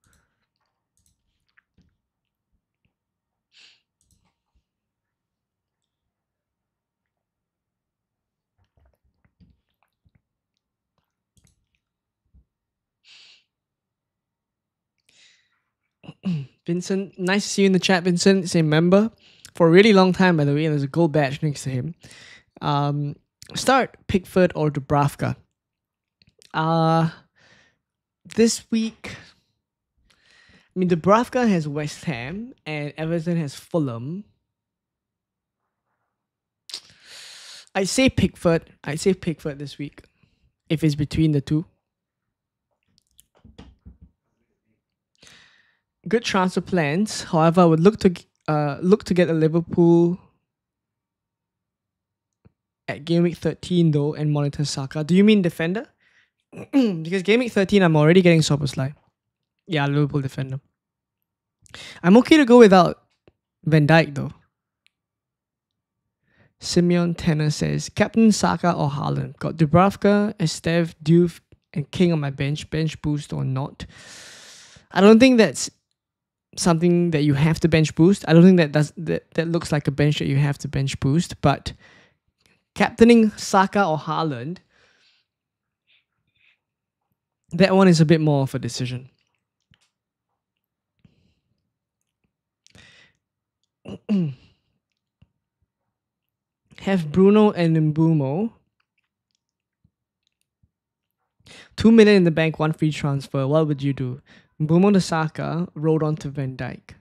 Speaker 1: Vincent, nice to see you in the chat, Vincent. Same member for a really long time, by the way, and there's a gold badge next to him. Start Pickford or Dubravka. This week, I mean, Dubravka has West Ham and Everton has Fulham. I'd say Pickford. I'd say Pickford this week, if it's between the two. Good transfer plans. However, I would look to get a Liverpool at game week 13 though and monitor Saka. Do you mean defender? Because game week 13, I'm already getting Szoboszlai. Yeah, Liverpool defender. I'm okay to go without Van Dijk though. Simeon Tanner says, Captain Saka or Haaland? Got Dubravka, Estev, Diouf, and King on my bench. Bench boost or not? I don't think that's something that you have to bench boost. I don't think that looks like a bench that you have to bench boost. But captaining Saka or Haaland, that one is a bit more of a decision. Have Bruno and Mbumo. 2 million in the bank, 1 free transfer. What would you do? Mbumo to Saka, rolled on to Van Dijk.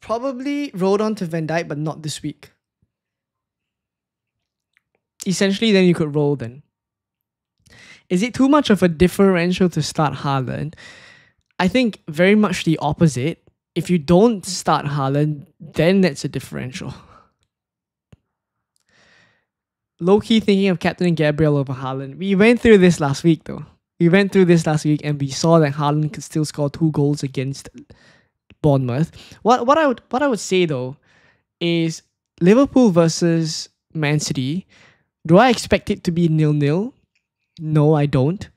Speaker 1: Probably rolled on to Van Dijk, but not this week. Essentially, then you could roll then. Is it too much of a differential to start Haaland? I think very much the opposite. If you don't start Haaland, then that's a differential. Low-key thinking of captaining Gabriel over Haaland. We went through this last week though. And we saw that Haaland could still score 2 goals against Bournemouth. What I would say though is Liverpool versus Man City. Do I expect it to be 0-0? No, I don't.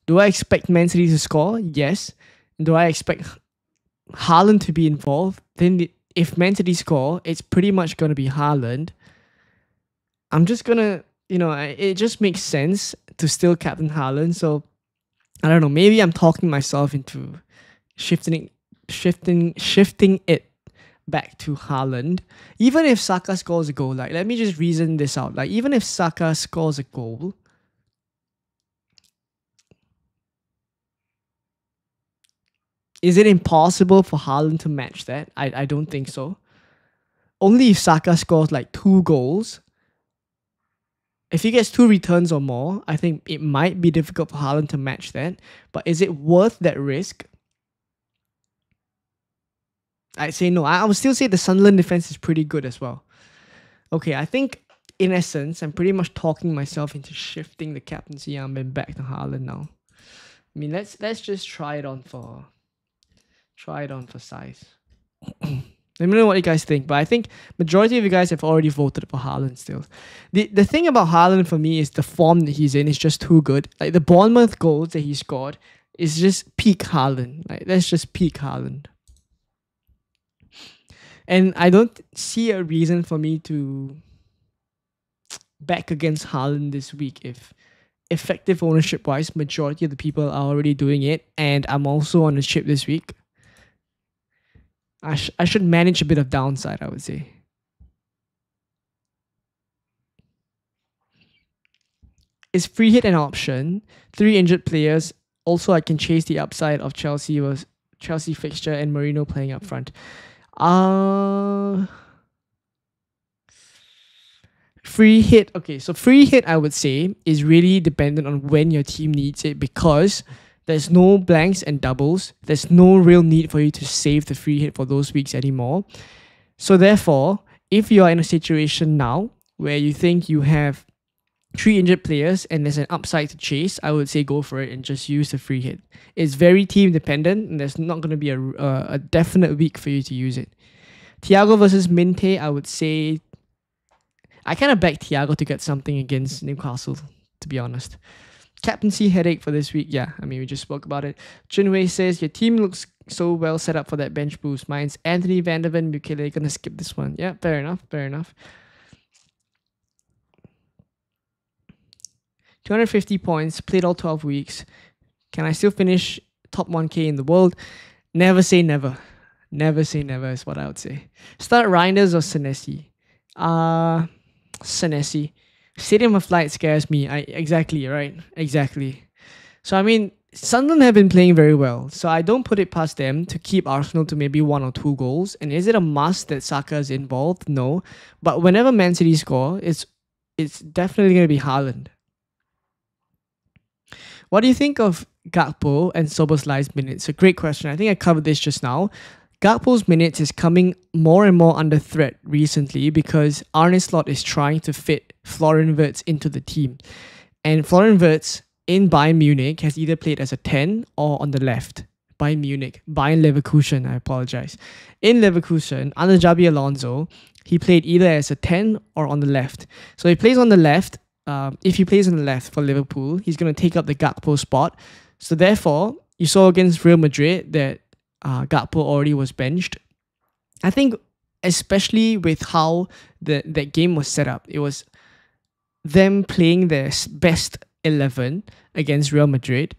Speaker 1: Do I expect Man City to score? Yes. Do I expect Haaland to be involved? Then if Man City score, it's pretty much going to be Haaland. I'm just going to, it just makes sense to still captain Haaland. So, I don't know, maybe I'm talking myself into shifting it back to Haaland. Even if Saka scores a goal, let me just reason this out. Even if Saka scores a goal, is it impossible for Haaland to match that? I don't think so. Only if Saka scores 2 goals. If he gets 2 returns or more, I think it might be difficult for Haaland to match that. But is it worth that risk? I'd say no. I would still say the Sunderland defense is pretty good as well. Okay, I think in essence, I'm pretty much talking myself into shifting the captaincy armband back to Haaland now. I mean, let's just try it on for size. Let me know what you guys think, but I think majority of you guys have already voted for Haaland still. The thing about Haaland for me is the form that he's in is just too good. The Bournemouth goals that he scored is just peak Haaland. That's just peak Haaland. And I don't see a reason for me to back against Haaland this week if effective ownership-wise, majority of the people are already doing it, and I'm also on the ship this week. I should manage a bit of downside, I would say. Is free hit an option? 3 injured players. Also, I can chase the upside of Chelsea fixture and Marino playing up front. Free hit. Okay, so free hit, I would say, is really dependent on when your team needs it, because there's no blanks and doubles. There's no real need for you to save the free hit for those weeks anymore. So therefore, if you are in a situation now where you think you have 3 injured players and there's an upside to chase, I would say go for it and just use the free hit. It's very team dependent, and there's not going to be a definite week for you to use it. Thiago versus Minte, I would say I kind of back Thiago to get something against Newcastle, to be honest. Captaincy headache for this week. Yeah, I mean, we just spoke about it. Chinwei says, your team looks so well set up for that bench boost. Mine's Anthony Van der Ven, Bukele. Gonna skip this one. Yeah, fair enough. 250 points, played all 12 weeks. Can I still finish top 1k in the world? Never say never. Never say never is what I would say. Start Reinders or Senesi? Senesi. Stadium of Light scares me. Exactly, right? Exactly. So I mean, Sunderland have been playing very well, so I don't put it past them to keep Arsenal to maybe 1 or 2 goals. And is it a must that Saka is involved? No. But whenever Man City score, it's definitely going to be Haaland. What do you think of Gakpo and Soboslai's minutes? A great question. I think I covered this just now. Gakpo's minutes is coming more and more under threat recently because Arne Slot is trying to fit Florian Wirtz into the team. And Florian Wirtz in Bayern Munich has either played as a 10 or on the left. Bayern Leverkusen, I apologize. In Leverkusen, under Xabi Alonso, he played either as a 10 or on the left. So he plays on the left. If he plays on the left for Liverpool, he's going to take up the Gakpo spot. So therefore, you saw against Real Madrid that Gakpo already was benched. I think especially with how that game was set up, it was them playing their best 11 against Real Madrid,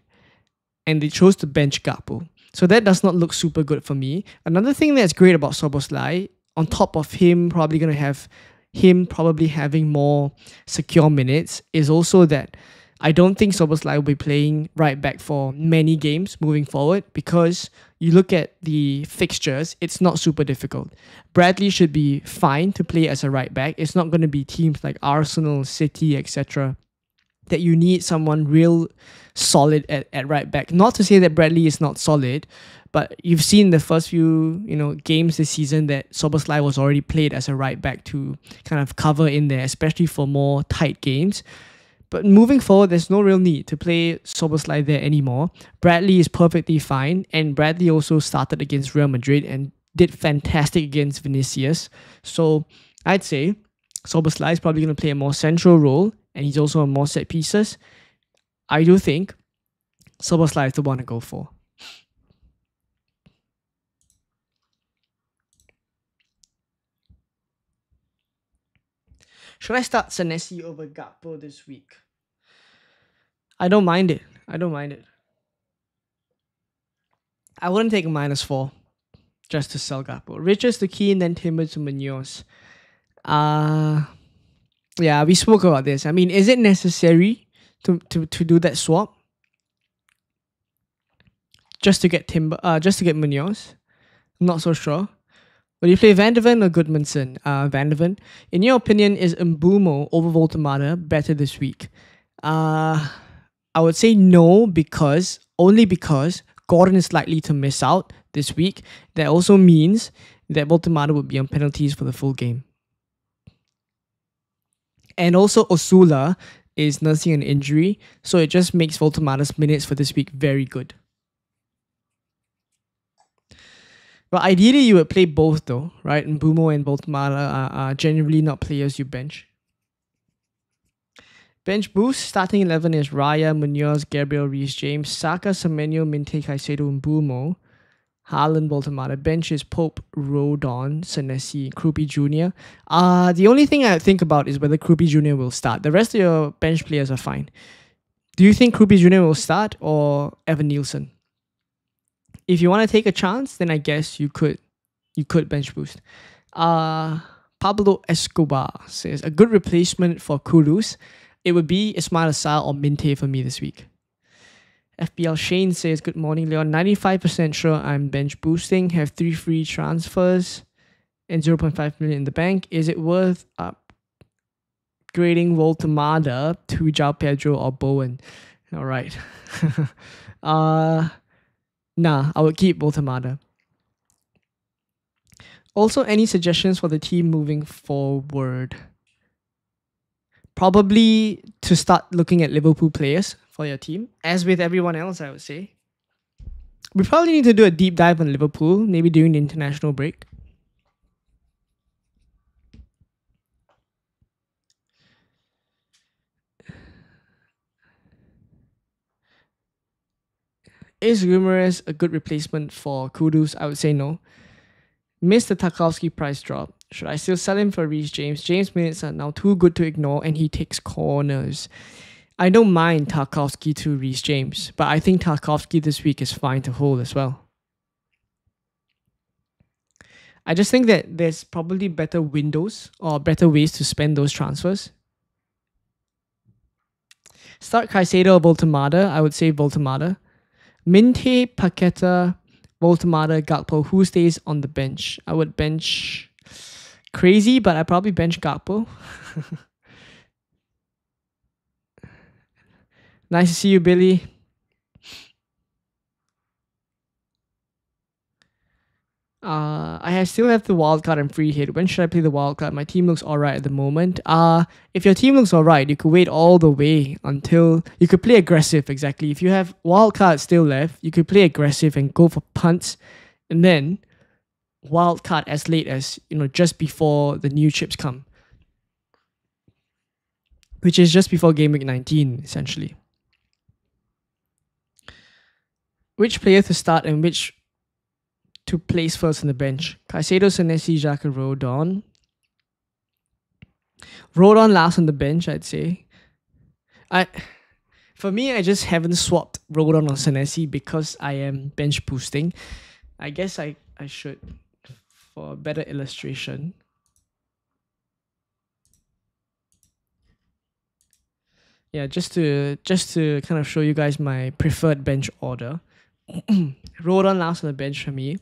Speaker 1: and they chose to bench Gakpo. So that does not look super good for me. Another thing that's great about Szoboszlai, on top of him probably having more secure minutes, is also that I don't think Szoboszlai will be playing right back for many games moving forward because you look at the fixtures, it's not super difficult. Bradley should be fine to play as a right back. It's not going to be teams like Arsenal, City, etc. that you need someone real solid at right back. Not to say that Bradley is not solid, but you've seen the first few games this season that Szoboszlai was already played as a right back to kind of cover in there, especially for more tight games. But moving forward, there's no real need to play Szoboszlai there anymore. Bradley is perfectly fine, and Bradley also started against Real Madrid and did fantastic against Vinicius. So I'd say Szoboszlai is probably going to play a more central role, and he's also on more set pieces. I do think Szoboszlai is the one to go for. Should I start Senesi over Gakpo this week? I don't mind it. I wouldn't take a -4 just to sell Gakpo. Richards to Keane, then Timber to Munoz. Yeah, we spoke about this. I mean, is it necessary to do that swap? Just to get Munoz? I'm not so sure. Will you play Van de Ven or Goodmanson? Van de Ven. In your opinion, is Mbumo over Voltemada better this week? I would say no, only because Gordon is likely to miss out this week. That also means that Voltemada would be on penalties for the full game. And also Osula is nursing an injury, so it just makes Voltemada's minutes for this week very good. But ideally, you would play both though, right? Mbumo and Voltemada are generally not players you bench. Bench boost, starting 11 is Raya, Munoz, Gabriel, Reece James, Saka, Semenyo, Minte, Caicedo, Mbumo, Haaland, Voltemada. Bench is Pope, Rodon, Senesi, Krupi Jr. The only thing I think about is whether Krupi Jr. will start. The rest of your bench players are fine. Do you think Krupi Jr. will start or Evan Nielsen? If you want to take a chance, then I guess you could bench boost. Pablo Escobar says, a good replacement for Kudus. It would be Ismail Assar or Minte for me this week. FBL Shane says, good morning, Leon. 95% sure I'm bench boosting. Have 3 free transfers and 0.5 million in the bank. Is it worth upgrading Voltemada to João Pedro or Bowen? All right. Nah, I would keep Voltemada. Also, any suggestions for the team moving forward? Probably to start looking at Liverpool players for your team. As with everyone else, I would say. We probably need to do a deep dive on Liverpool, maybe during the international break. Is Guimaraes a good replacement for Kudus? I would say no. Missed the Tarkowski price drop. Should I still sell him for Reece James? James' minutes are now too good to ignore and he takes corners. I don't mind Tarkowski to Reece James, but I think Tarkowski this week is fine to hold as well. I just think that there's probably better windows or better ways to spend those transfers. Start Caicedo or Voltemada. I would say Voltemada. Minte, Paqueta, Voltemada, Gakpo. Who stays on the bench? I would bench Crazy, but I probably bench Gakpo. Nice to see you, Billy. I still have the wildcard and free hit. When should I play the wildcard? My team looks alright at the moment. If your team looks alright, you could wait all the way until you could play aggressive. Exactly. If you have wildcard still left, you could play aggressive and go for punts, and then wildcard as late as just before the new chips come, which is just before game week 19 essentially. Which player to start and which to place first on the bench? Caicedo, Senesi, Xhaka, Rodon. Rodon last on the bench, I'd say. For me, I just haven't swapped Rodon or Senesi because I am bench boosting. I guess I should, for a better illustration. Yeah, just to kind of show you guys my preferred bench order. Rodon last on the bench for me.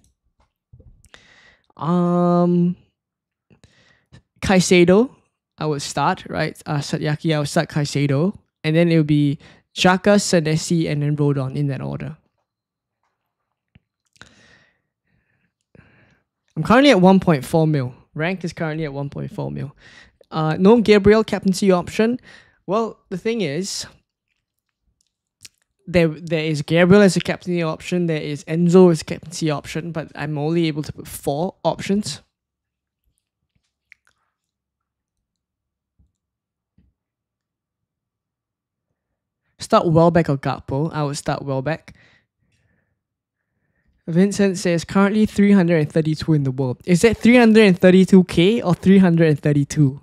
Speaker 1: Caicedo, I would start, right? Satyaki, I would start Caicedo. And then it will be Xhaka, Senesi, and then Rodon in that order. I'm currently at 1.4 mil. Rank is currently at 1.4 mil. No Gabriel captaincy option. Well, the thing is, there is Gabriel as a captaincy option, there is Enzo as a captaincy option, but I'm only able to put 4 options. Start Welbeck or Gakpo. I would start Welbeck. Vincent says currently 332 in the world. Is that 332k or 332?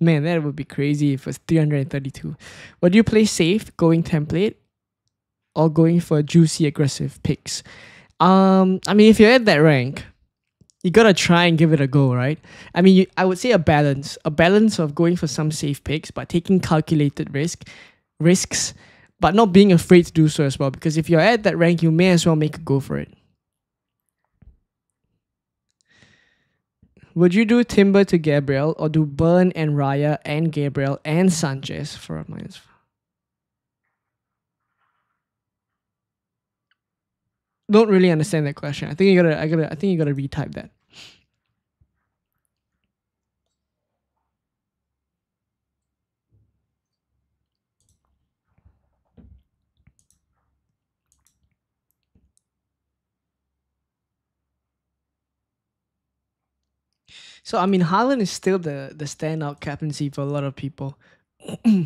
Speaker 1: Man, that would be crazy if it was 332. Would you play safe, going template, or going for juicy, aggressive picks? I mean, if you're at that rank, you gotta try and give it a go, right? I mean, I would say a balance of going for some safe picks, but taking calculated risks, but not being afraid to do so as well. Because if you're at that rank, you may as well make a go for it. Would you do Timber to Gabriel or do Burn and Raya and Gabriel and Sanchez for a minus? Don't really understand that question. I think you gotta retype that. So, I mean, Haaland is still the standout captaincy for a lot of people,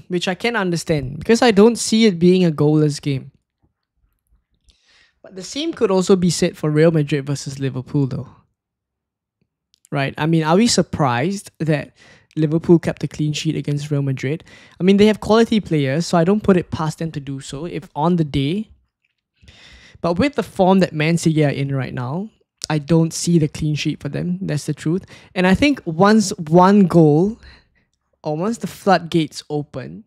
Speaker 1: which I can understand because I don't see it being a goalless game. But the same could also be said for Real Madrid versus Liverpool, though. Right? I mean, are we surprised that Liverpool kept a clean sheet against Real Madrid? I mean, they have quality players, so I don't put it past them to do so if on the day. But with the form that Man City are in right now, I don't see the clean sheet for them. That's the truth. And I think once one goal, or once the floodgates open,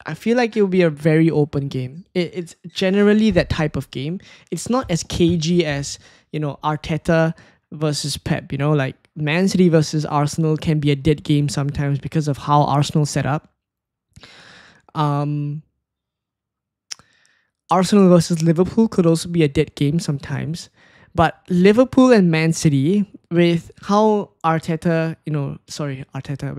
Speaker 1: I feel like it will be a very open game. It's generally that type of game. It's not as cagey as, Arteta versus Pep. Like Man City versus Arsenal can be a dead game sometimes because of how Arsenal set up. Arsenal versus Liverpool could also be a dead game sometimes. But Liverpool and Man City, with how with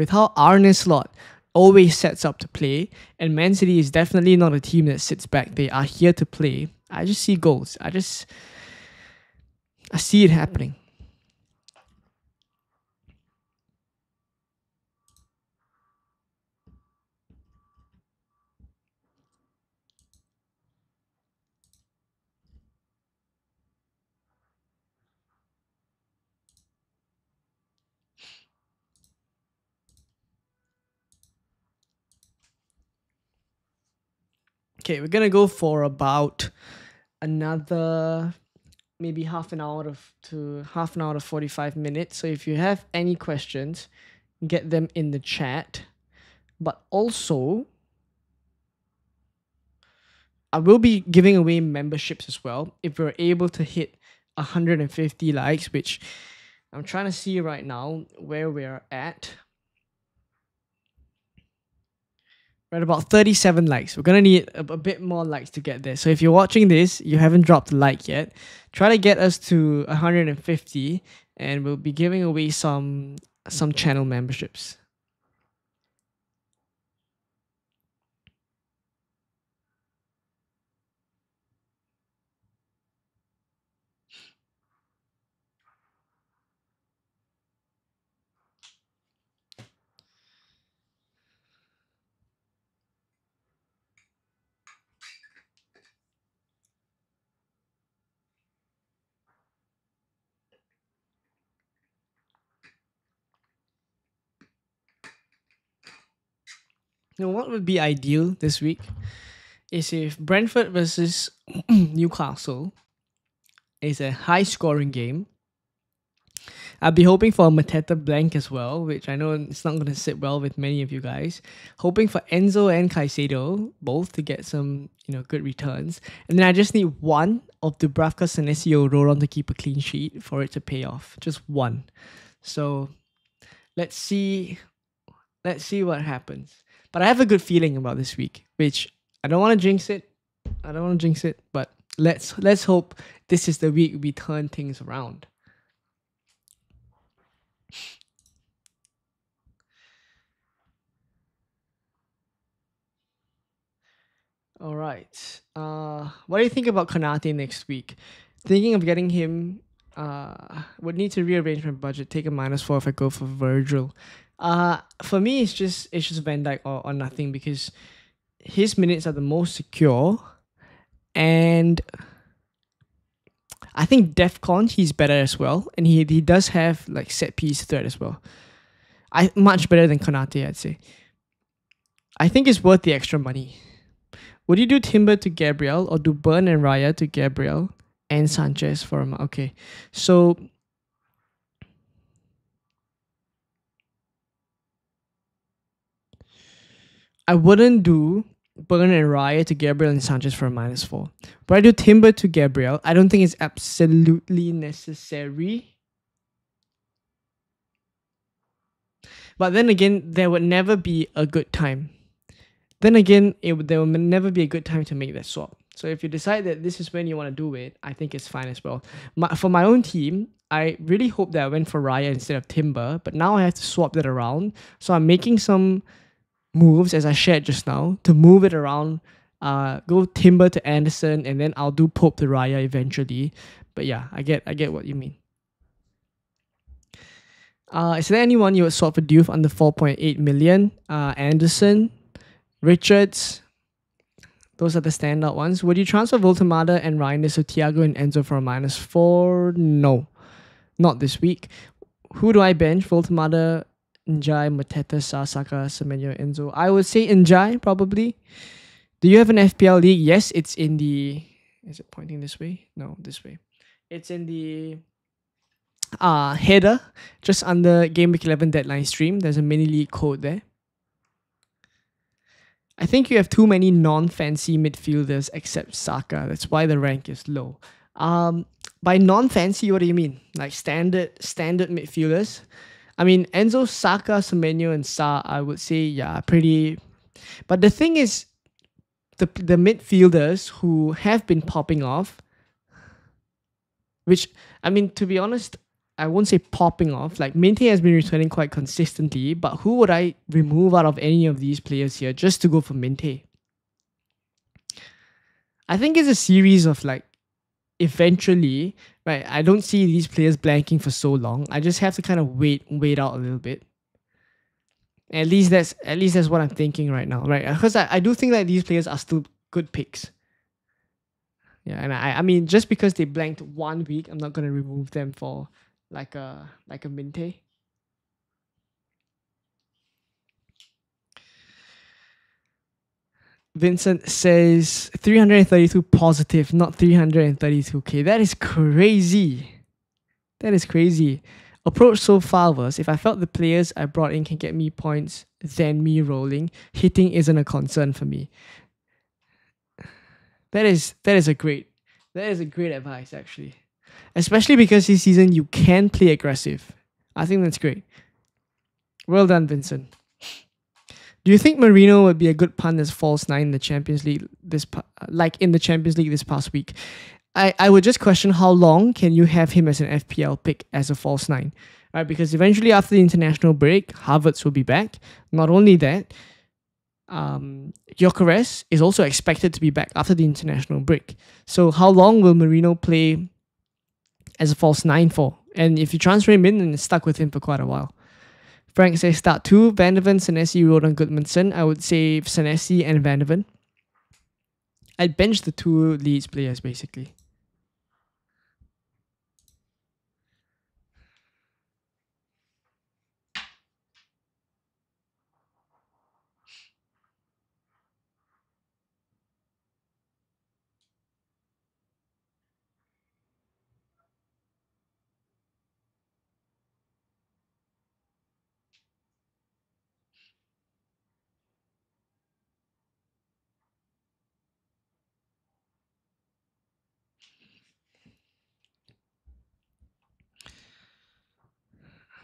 Speaker 1: how Arne Slot always sets up to play, and Man City is definitely not a team that sits back. They are here to play. I just see goals. I see it happening. Okay, we're gonna go for about another maybe half an hour to 45 minutes. So if you have any questions, get them in the chat. But also, I will be giving away memberships as well if we're able to hit 150 likes, which I'm trying to see right now where we're at. We're at about 37 likes. We're going to need a bit more likes to get there. So if you're watching this, you haven't dropped a like yet, try to get us to 150 and we'll be giving away some channel memberships. Now, what would be ideal this week is if Brentford versus Newcastle is a high scoring game. I'll be hoping for a Mateta blank as well, which I know it's not going to sit well with many of you guys. Hoping for Enzo and Caicedo both to get some, good returns. And then I just need one of Dubravka, Senesio, Roron to keep a clean sheet for it to pay off. Just one. So let's see what happens. But I have a good feeling about this week, which I don't want to jinx it. But let's hope this is the week we turn things around. All right. What do you think about Konate next week? Thinking of getting him. Would need to rearrange my budget. Take a -4 if I go for Virgil. For me, it's just Van Dijk or nothing because his minutes are the most secure, and I think DEFCON he's better as well, and he does have like set piece threat as well. Much better than Konate, I'd say. I think it's worth the extra money. Would you do Timber to Gabriel or do Burn and Raya to Gabriel and Sanchez for him? Okay, so I wouldn't do Burn and Raya to Gabriel and Sanchez for a -4. But I do Timber to Gabriel. I don't think it's absolutely necessary. But then again, there would never be a good time. There will never be a good time to make that swap. So if you decide that this is when you want to do it, I think it's fine as well. For my own team, I really hope that I went for Raya instead of Timber, but now I have to swap that around. So I'm making some moves, as I shared just now, to move it around. Go Timber to Anderson, and then I'll do Pope to Raya eventually. But yeah, I get what you mean. Is there anyone you would swap for Diouf under 4.8 million? Anderson, Richards, those are the standout ones. Would you transfer Voltemada and Reinders to Thiago and Enzo for a -4? No, not this week. Who do I bench? Voltemada, Njai, Mateta, Saka, Semenyo, Enzo. I would say Njai, probably. Do you have an FPL league? Yes, it's in the... Is it pointing this way? No, this way. It's in the header, just under Game Week 11 deadline stream. There's a mini league code there. I think you have too many non-fancy midfielders except Saka. That's why the rank is low. By non-fancy, what do you mean? Like standard midfielders? I mean, Enzo, Saka, Semenyo, and Sa, I would say, yeah, pretty... But the thing is, the midfielders who have been popping off, which, I mean, to be honest, I won't say popping off. Like, Minte has been returning quite consistently, but who would I remove out of any of these players here just to go for Minte? I think it's a series of, like, eventually, right, I don't see these players blanking for so long. I just have to kind of wait out a little bit. At least that's what I'm thinking right now, right? Because I do think that these players are still good picks. Yeah, and I mean, just because they blanked 1 week, I'm not gonna remove them for like a Minte. Vincent says 332 positive, not 332k. That is crazy. That is crazy. Approach so far was, if I felt the players I brought in can get me points, then me rolling, hitting isn't a concern for me. that is a great advice actually. Especially because this season you can play aggressive. I think that's great. Well done, Vincent. Do you think Marino would be a good punt as false nine in the Champions League like in the Champions League this past week? I would just question how long can you have him as an FPL pick as a false nine, right? Because eventually after the international break, Havertz will be back. Not only that, Gyökeres is also expected to be back after the international break. So how long will Marino play as a false nine for? And if you transfer him in, then it's stuck with him for quite a while. Frank says start two, Van de Ven, Senesi, Rodon, Goodmanson. I would say Senesi and Van de Ven. I'd bench the two Leeds players basically.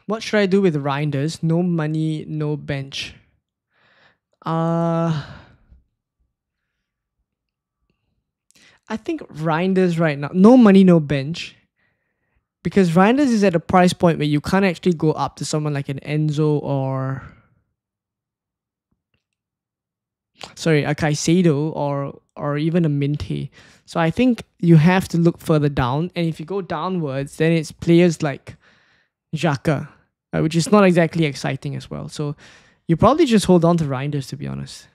Speaker 1: What should I do with Reinders? No money, no bench. I think Reinders right now, no money, no bench. Because Reinders is at a price point where you can't actually go up to someone like an Enzo or a Caicedo or even a Minte. So I think you have to look further down. And if you go downwards, then it's players like Xhaka, which is not exactly exciting as well. So you probably just hold on to Reinders, to be honest.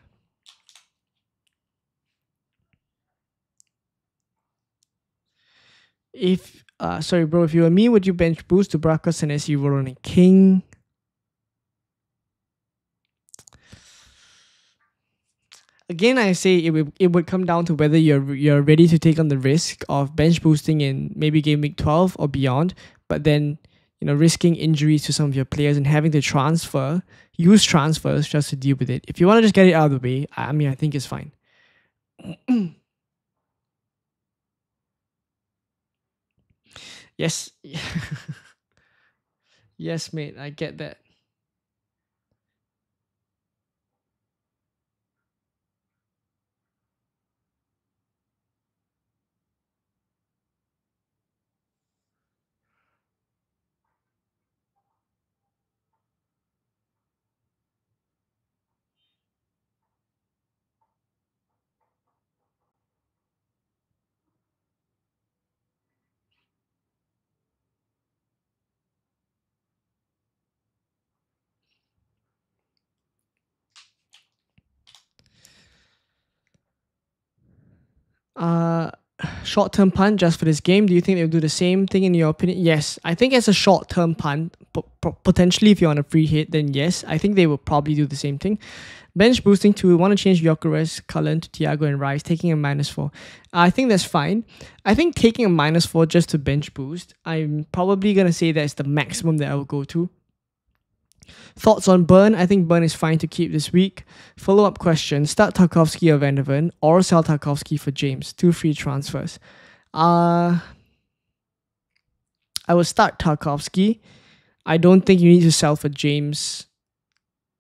Speaker 1: If sorry, bro, if you were me, would you bench boost to Dubravka, Senesi, Rodon, and King? Again, I say it would come down to whether you're ready to take on the risk of bench boosting in maybe game week 12 or beyond, but then risking injuries to some of your players and having to use transfers just to deal with it. If you want to just get it out of the way, I mean, I think it's fine. Yes. Yes, mate, I get that. Short-term punt just for this game. Do you think they'll do the same thing in your opinion? Yes, I think as a short-term punt, potentially if you're on a free hit, then yes, I think they will probably do the same thing. Bench boosting to want to change Gyökeres, Cullen to Thiago and Rice, taking a -4. I think that's fine. I think taking a -4 just to bench boost, I'm probably gonna say that's the maximum that I will go to. Thoughts on Burn? I think Burn is fine to keep this week. Follow-up question. Start Tarkowski or Van de Ven or sell Tarkowski for James. 2 free transfers. I will start Tarkowski. I don't think you need to sell for James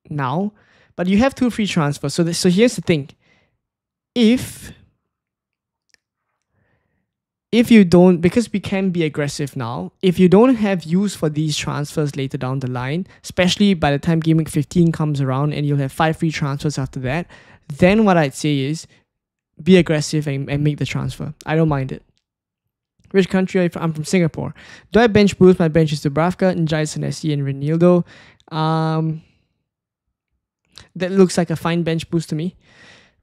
Speaker 1: now. But you have 2 free transfers. So here's the thing. If you don't, because we can be aggressive now, if you don't have use for these transfers later down the line, especially by the time Game Week 15 comes around and you'll have 5 free transfers after that, then what I'd say is be aggressive and make the transfer. I don't mind it. Which country are you from? I'm from Singapore. Do I bench boost? My bench is Dubravka, Njai, Senesi, and Renildo. That looks like a fine bench boost to me.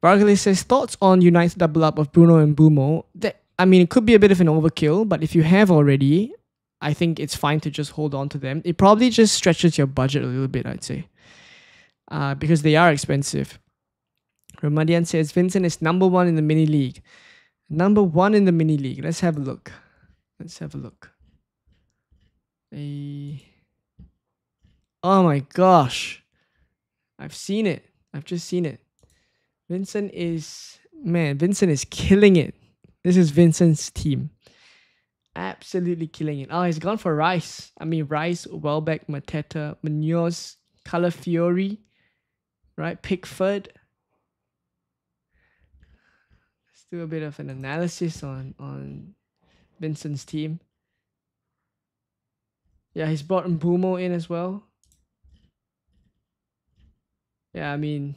Speaker 1: Barkley says, thoughts on United double up of Bruno and Bumo? It could be a bit of an overkill, but if you have already, I think it's fine to just hold on to them. It probably just stretches your budget a little bit, I'd say. Because they are expensive. Ramadian says, Vincent is number 1 in the mini league. Number 1 in the mini league. Let's have a look. Oh my gosh. I've seen it. I've just seen it. Vincent is Man, Vincent is killing it. This is Vincent's team. Absolutely killing it. Oh, he's gone for Rice. I mean, Rice, Welbeck, Mateta, Munoz, Calafiori, right? Pickford. Let's do a bit of an analysis on Vincent's team. Yeah, he's brought Mbumo in as well. Yeah, I mean,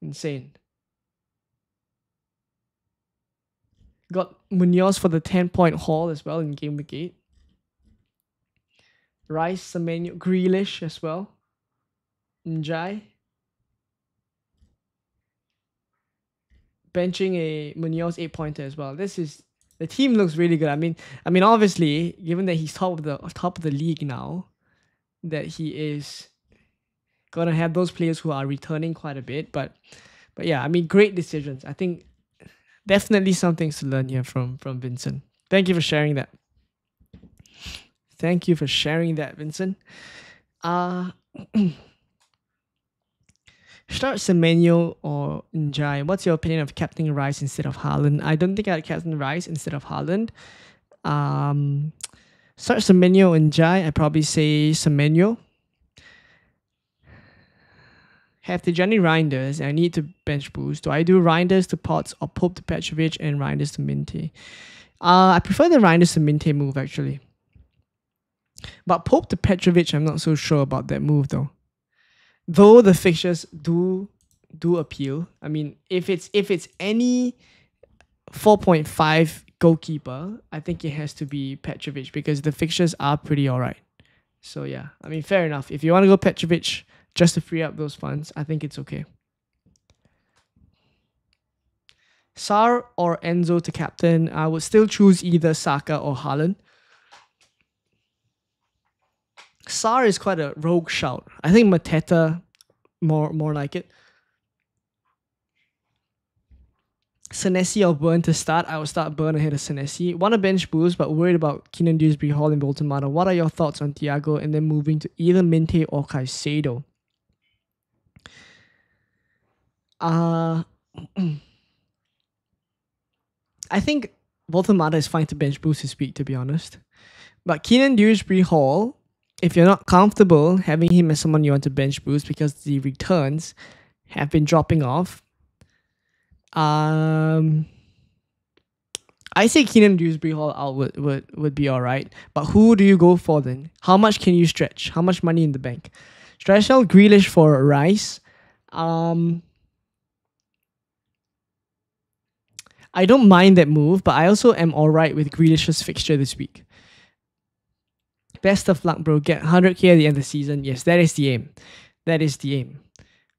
Speaker 1: insane. Got Munoz for the 10-point haul as well in game week 8. Rice, Semenyo, Grealish as well. Njai. Benching a Munoz 8-pointer as well. The team looks really good. I mean, obviously, given that he's top of the league now, that he is gonna have those players who are returning quite a bit. But yeah, I mean, great decisions. I think definitely some things to learn here from Vincent. Thank you for sharing that. Thank you for sharing that, Vincent. Start Semenyo or Njai. What's your opinion of captaining Rice instead of Haaland? I don't think I'd captain Rice instead of Haaland. Start Semenyo and Njai. I'd probably say Semenyo. Have Tijani Reinders and I need to bench boost. Do I do Reinders to Potts or Pope to Petrovic and Reinders to Minte? I prefer the Reinders to Minte move actually. But Pope to Petrovic, I'm not so sure about that move though. Though the fixtures do appeal. I mean, if it's any 4.5 goalkeeper, I think it has to be Petrovic because the fixtures are pretty alright. So yeah, I mean, fair enough. If you want to go Petrovic just to free up those funds, I think it's okay. Sar or Enzo to captain, I would still choose either Saka or Haaland. Sar is quite a rogue shout. I think Mateta more like it. Senesi or Burn to start. I will start Burn ahead of Senesi. Want to bench boost, but worried about Keenan Dewsbury Hall and Bolton. What are your thoughts on Thiago and then moving to either Minte or Caicedo? I think Bolton is fine to bench boost this week, to be honest. But Keenan Dewsbury Hall, if you're not comfortable having him as someone you want to bench boost because the returns have been dropping off, I say Keenan Dewsbury Hall out would be alright. But who do you go for then? How much can you stretch? How much money in the bank? Stretch out Grealish for Rice. I don't mind that move, but I also am alright with Grealish's fixture this week. Best of luck, bro. Get 100k at the end of the season. Yes, that is the aim. That is the aim.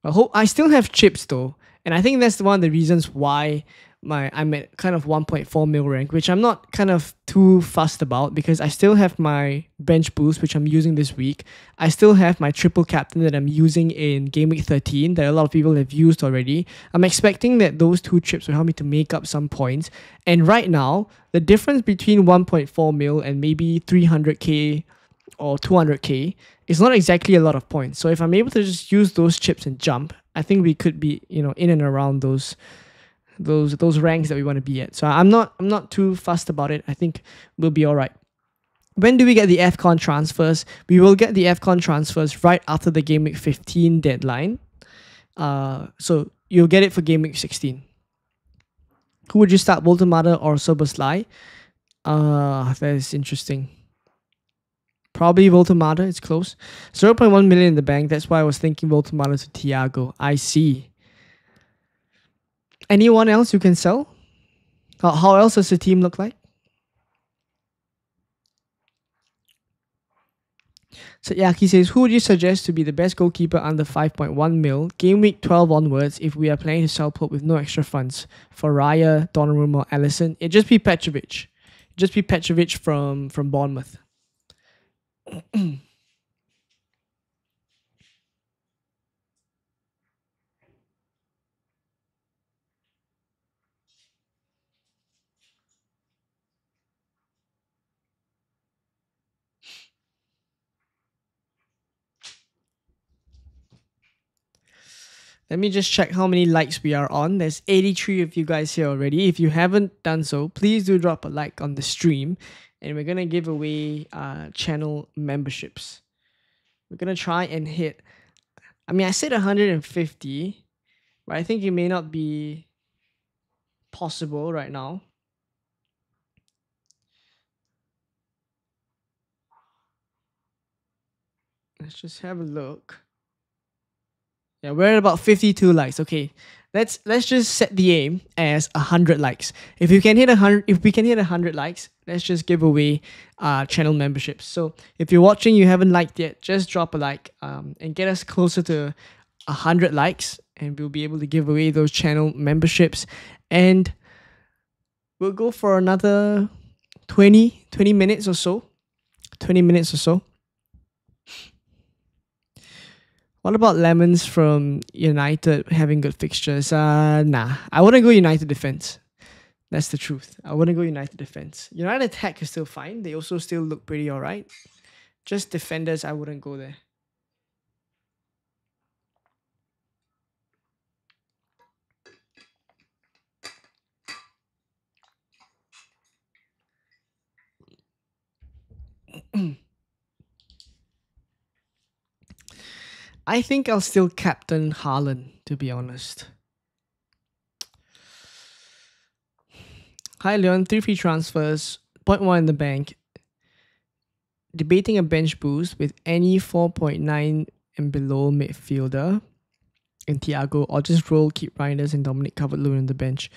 Speaker 1: I still have chips though, and I think that's one of the reasons why I'm at kind of 1.4 mil rank, which I'm not kind of too fussed about because I still have my bench boost, which I'm using this week. I still have my triple captain that I'm using in game week 13 that a lot of people have used already. I'm expecting that those two chips will help me to make up some points. And right now, the difference between 1.4 mil and maybe 300k or 200k is not exactly a lot of points. So if I'm able to just use those chips and jump, I think we could be, in and around those ranks that we want to be at. So I'm not too fussed about it. I think we'll be all right. When do we get the FCon transfers? We will get the FCon transfers right after the game week 15 deadline. So you'll get it for game week 16. Who would you start, Voltemada or Soboslai? That is interesting. Probably Voltemada. It's close. 0.1 million in the bank. That's why I was thinking Voltemada to Thiago. I see. Anyone else you can sell? How else does the team look like? So Yaki says, who would you suggest to be the best goalkeeper under 5.1 mil, game week 12 onwards, if we are planning to sell Pope with no extra funds? For Raya, Donnarumma, or Alisson? It'd just be Petrovic. Just be Petrovic from Bournemouth. Let me just check how many likes we are on. There's 83 of you guys here already. If you haven't done so, please do drop a like on the stream. And we're going to give away channel memberships. We're going to try and hit, I mean, I said 150, but I think it may not be possible right now. Let's just have a look. Yeah, we're at about 52 likes. Okay, let's just set the aim as 100 likes. If we can hit 100 likes, let's just give away channel memberships. So if you're watching, you haven't liked yet, just drop a like and get us closer to 100 likes, and we'll be able to give away those channel memberships. And we'll go for another 20 minutes or so. 20 minutes or so. What about Lemons from United having good fixtures? Nah, I wouldn't go United defense. That's the truth. I wouldn't go United defense. United attack is still fine. They also still look pretty alright. Just defenders, I wouldn't go there. I think I'll still captain Haaland, to be honest. Hi Leon, 3 free transfers, 0.1 in the bank. Debating a bench boost with any 4.9 and below midfielder in Thiago, or just roll, keep Reinders and Dominic Calvert-Lewin on the bench.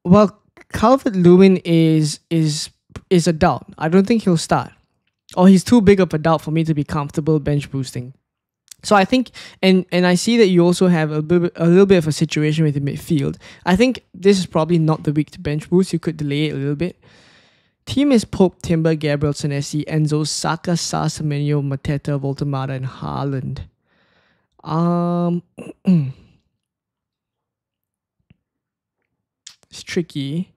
Speaker 1: Well, Calvert-Lewin is a doubt. I don't think he'll start. Or he's too big of a doubt for me to be comfortable bench boosting. So I think, and I see that you also have a little bit of a situation with the midfield. I think this is probably not the week to bench boost. You could delay it a little bit. Team is Pope, Timber, Gabriel, Senesi, Enzo, Saka, Sa, Semenyo, Mateta, Voltemada, and Haaland. It's tricky.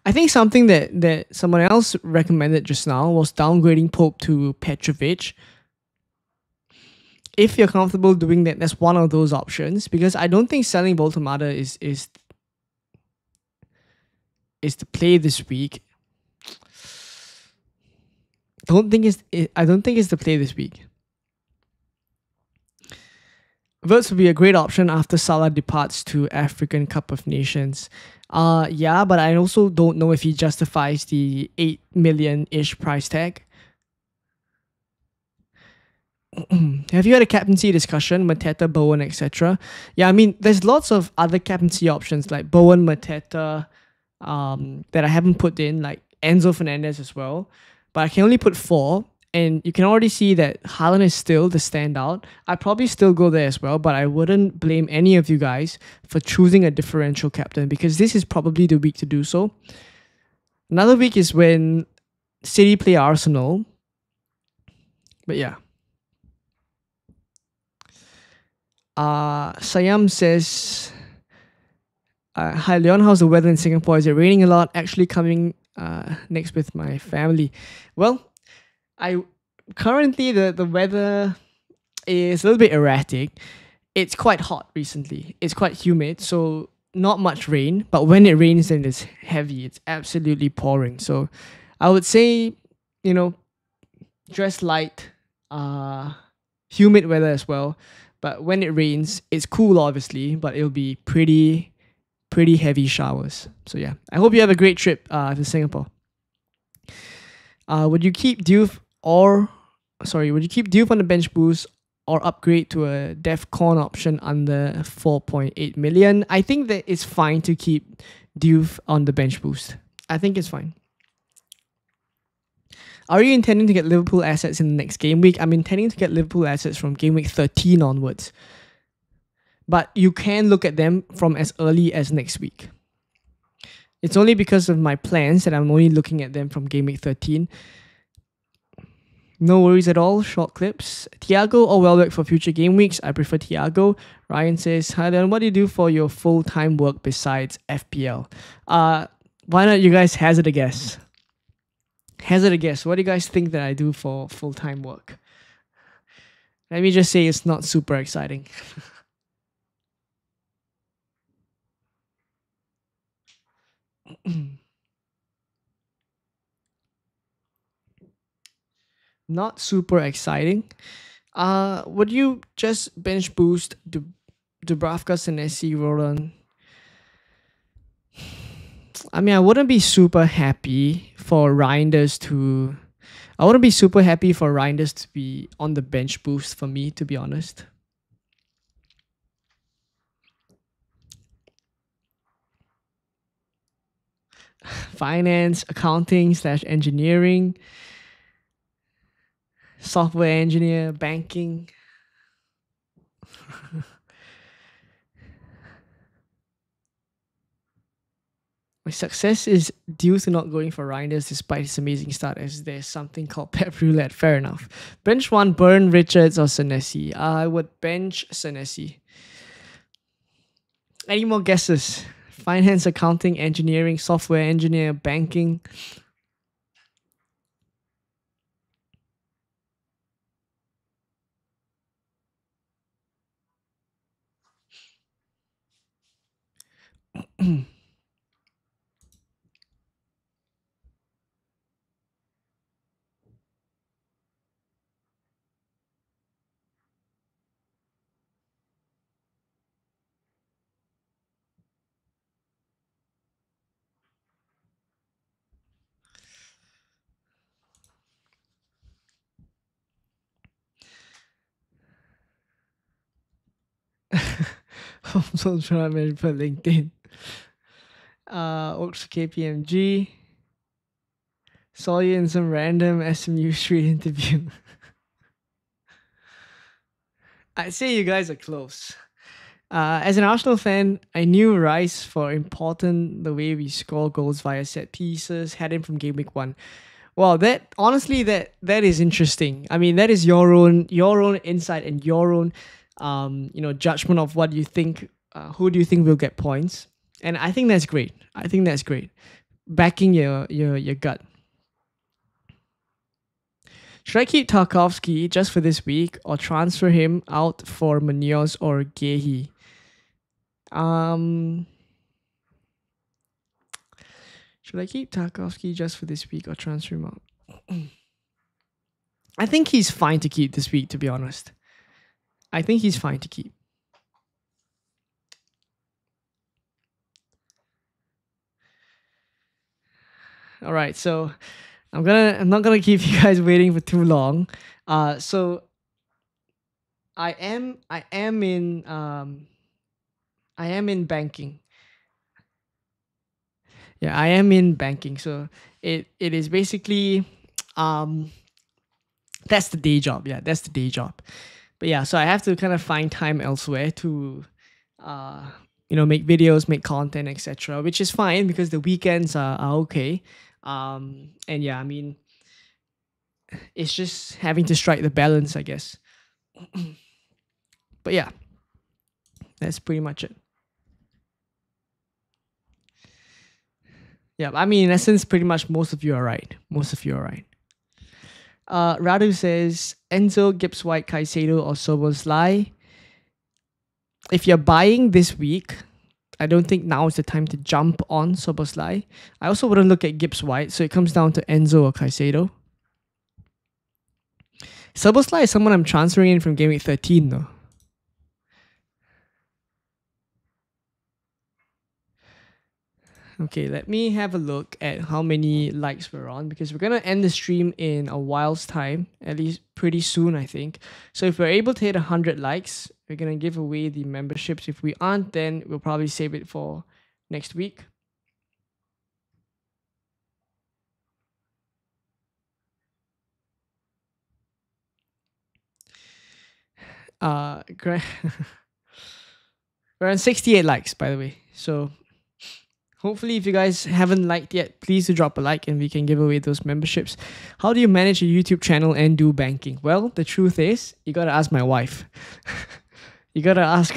Speaker 1: I think something that someone else recommended just now was downgrading Pope to Petrovic. If you're comfortable doing that, that's one of those options, because I don't think selling Voltemada is the play this week. I don't think it's the play this week. Verts would be a great option after Salah departs to African Cup of Nations. Yeah, but I also don't know if he justifies the 8 million-ish price tag. Have you had a captaincy discussion? Mateta, Bowen, etc. Yeah, I mean, there's lots of other captaincy options like Bowen, Mateta, that I haven't put in, like Enzo Fernandez as well. But I can only put 4, and you can already see that Haaland is still the standout. I'd probably still go there as well, but I wouldn't blame any of you guys for choosing a differential captain, because this is probably the week to do so. Another week is when City play Arsenal. But yeah. Sayam says, hi Leon, how's the weather in Singapore? Is it raining a lot? Actually coming next with my family. Well, currently the weather is a little bit erratic. It's quite hot recently. It's quite humid, so not much rain. But when it rains, then it's heavy. It's absolutely pouring. So I would say, dress light, humid weather as well. But when it rains, it's cool, obviously, but it'll be pretty heavy showers. So yeah, I hope you have a great trip to Singapore. Would you keep Diouf on the bench boost or upgrade to a DEFCON option under 4.8 million? I think that it's fine to keep Diouf on the bench boost. I think it's fine. Are you intending to get Liverpool assets in the next game week? I'm intending to get Liverpool assets from game week 13 onwards. But you can look at them from as early as next week. It's only because of my plans that I'm only looking at them from game week 13. No worries at all. Short clips. Thiago or Welbeck for future game weeks? I prefer Thiago. Ryan says, hi then, what do you do for your full-time work besides FPL? Why not you guys hazard a guess? Hazard a guess. What do you guys think that I do for full-time work? Let me just say it's not super exciting. Not super exciting. Would you just bench boost Dubravka, Senesi, Roland? I mean, I wouldn't be super happy for Reinders to. I wouldn't be super happy for Reinders to be on the bench boost for me, to be honest. Finance, accounting slash engineering, software engineer, banking. My success is due to not going for Reinders despite his amazing start, as there's something called Pep Roulette. Fair enough. Bench one, Burn, Richards, or Senesi. I would bench Senesi. Any more guesses? Finance, accounting, engineering, software engineer, banking. I'm so trying to put LinkedIn. Oaks KPMG. Saw you in some random SMU street interview. I'd say you guys are close. As an Arsenal fan, I knew Rice for important the way we score goals via set pieces, had him from game week 1. Well, that honestly that is interesting. I mean, that is your own insight and your own judgment of what you think. Who do you think will get points? And I think that's great. Backing your gut. Should I keep Tarkovsky just for this week or transfer him out for Munoz or Gehi? Should I keep Tarkovsky just for this week or transfer him out? I think he's fine to keep this week, to be honest. I think he's fine to keep. All right, so I'm not gonna keep you guys waiting for too long. So I am in banking. Yeah, I am in banking. So it is basically that's the day job. Yeah, that's the day job. But yeah, so I have to kind of find time elsewhere to make videos, make content, etc., which is fine because the weekends are okay. And yeah, I mean, it's just having to strike the balance, I guess. But yeah, that's pretty much it. Yeah, I mean, in essence, pretty much most of you are right. Radu says Enzo, Gibbs White, Caicedo, or Soboslai. If you're buying this week, I don't think now is the time to jump on Soboslai. I also wouldn't look at Gibbs White, so it comes down to Enzo or Caicedo. Soboslai is someone I'm transferring in from game week 13 though. Okay, let me have a look at how many likes we're on because we're going to end the stream in a while's time, at least pretty soon, I think. So if we're able to hit 100 likes, we're going to give away the memberships. If we aren't, then we'll probably save it for next week. We're on 68 likes, by the way. So hopefully, if you guys haven't liked yet, please do drop a like and we can give away those memberships. How do you manage a YouTube channel and do banking? Well, the truth is, you gotta ask my wife. You gotta ask.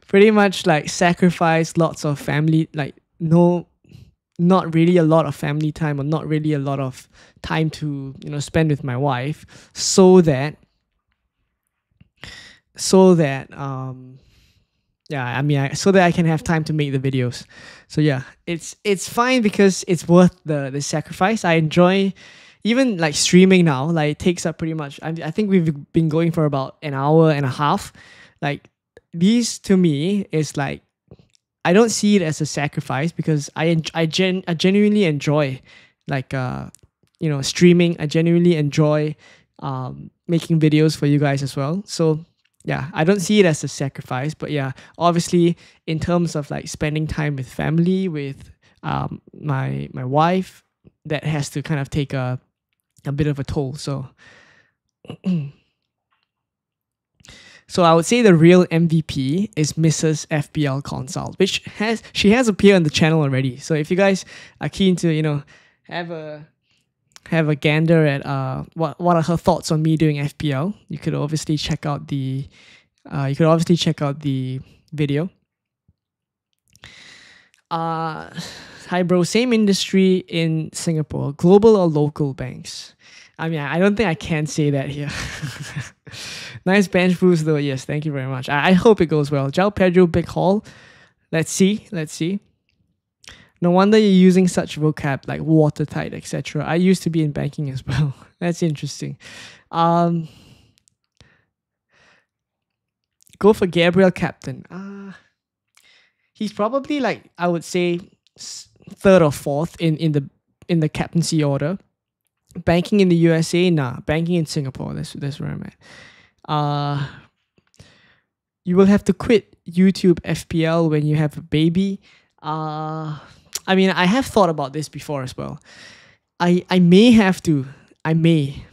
Speaker 1: Pretty much like sacrifice lots of family, like not really a lot of family time or not really a lot of time to spend with my wife, so that yeah, I mean, so that I can have time to make the videos. So yeah, it's fine because it's worth the sacrifice. I enjoy even like streaming now. Like it takes up pretty much. I think we've been going for about an hour and a half. Like these to me is like I don't see it as a sacrifice because I genuinely enjoy like streaming. I genuinely enjoy making videos for you guys as well. So yeah, I don't see it as a sacrifice, but yeah, obviously in terms of like spending time with family, with my wife, that has to kind of take a bit of a toll. So so I would say the real MVP is Mrs. FPL Consult, which has appeared on the channel already. So if you guys are keen to have a gander at what are her thoughts on me doing FPL, you could obviously check out the video. Hi bro, same industry in Singapore, global or local banks? I mean, I don't think I can say that here. Nice bench boost though. Yes, thank you very much. I hope it goes well. Jao Pedro Big Hall. Let's see. No wonder you're using such vocab like watertight, etc. I used to be in banking as well. That's interesting. Go for Gabriel Captain. He's probably like I would say third or fourth in the captaincy order. Banking in the USA, nah. Banking in Singapore. That's where I'm at. You will have to quit YouTube FPL when you have a baby. I mean, I have thought about this before as well. I may have to. I may,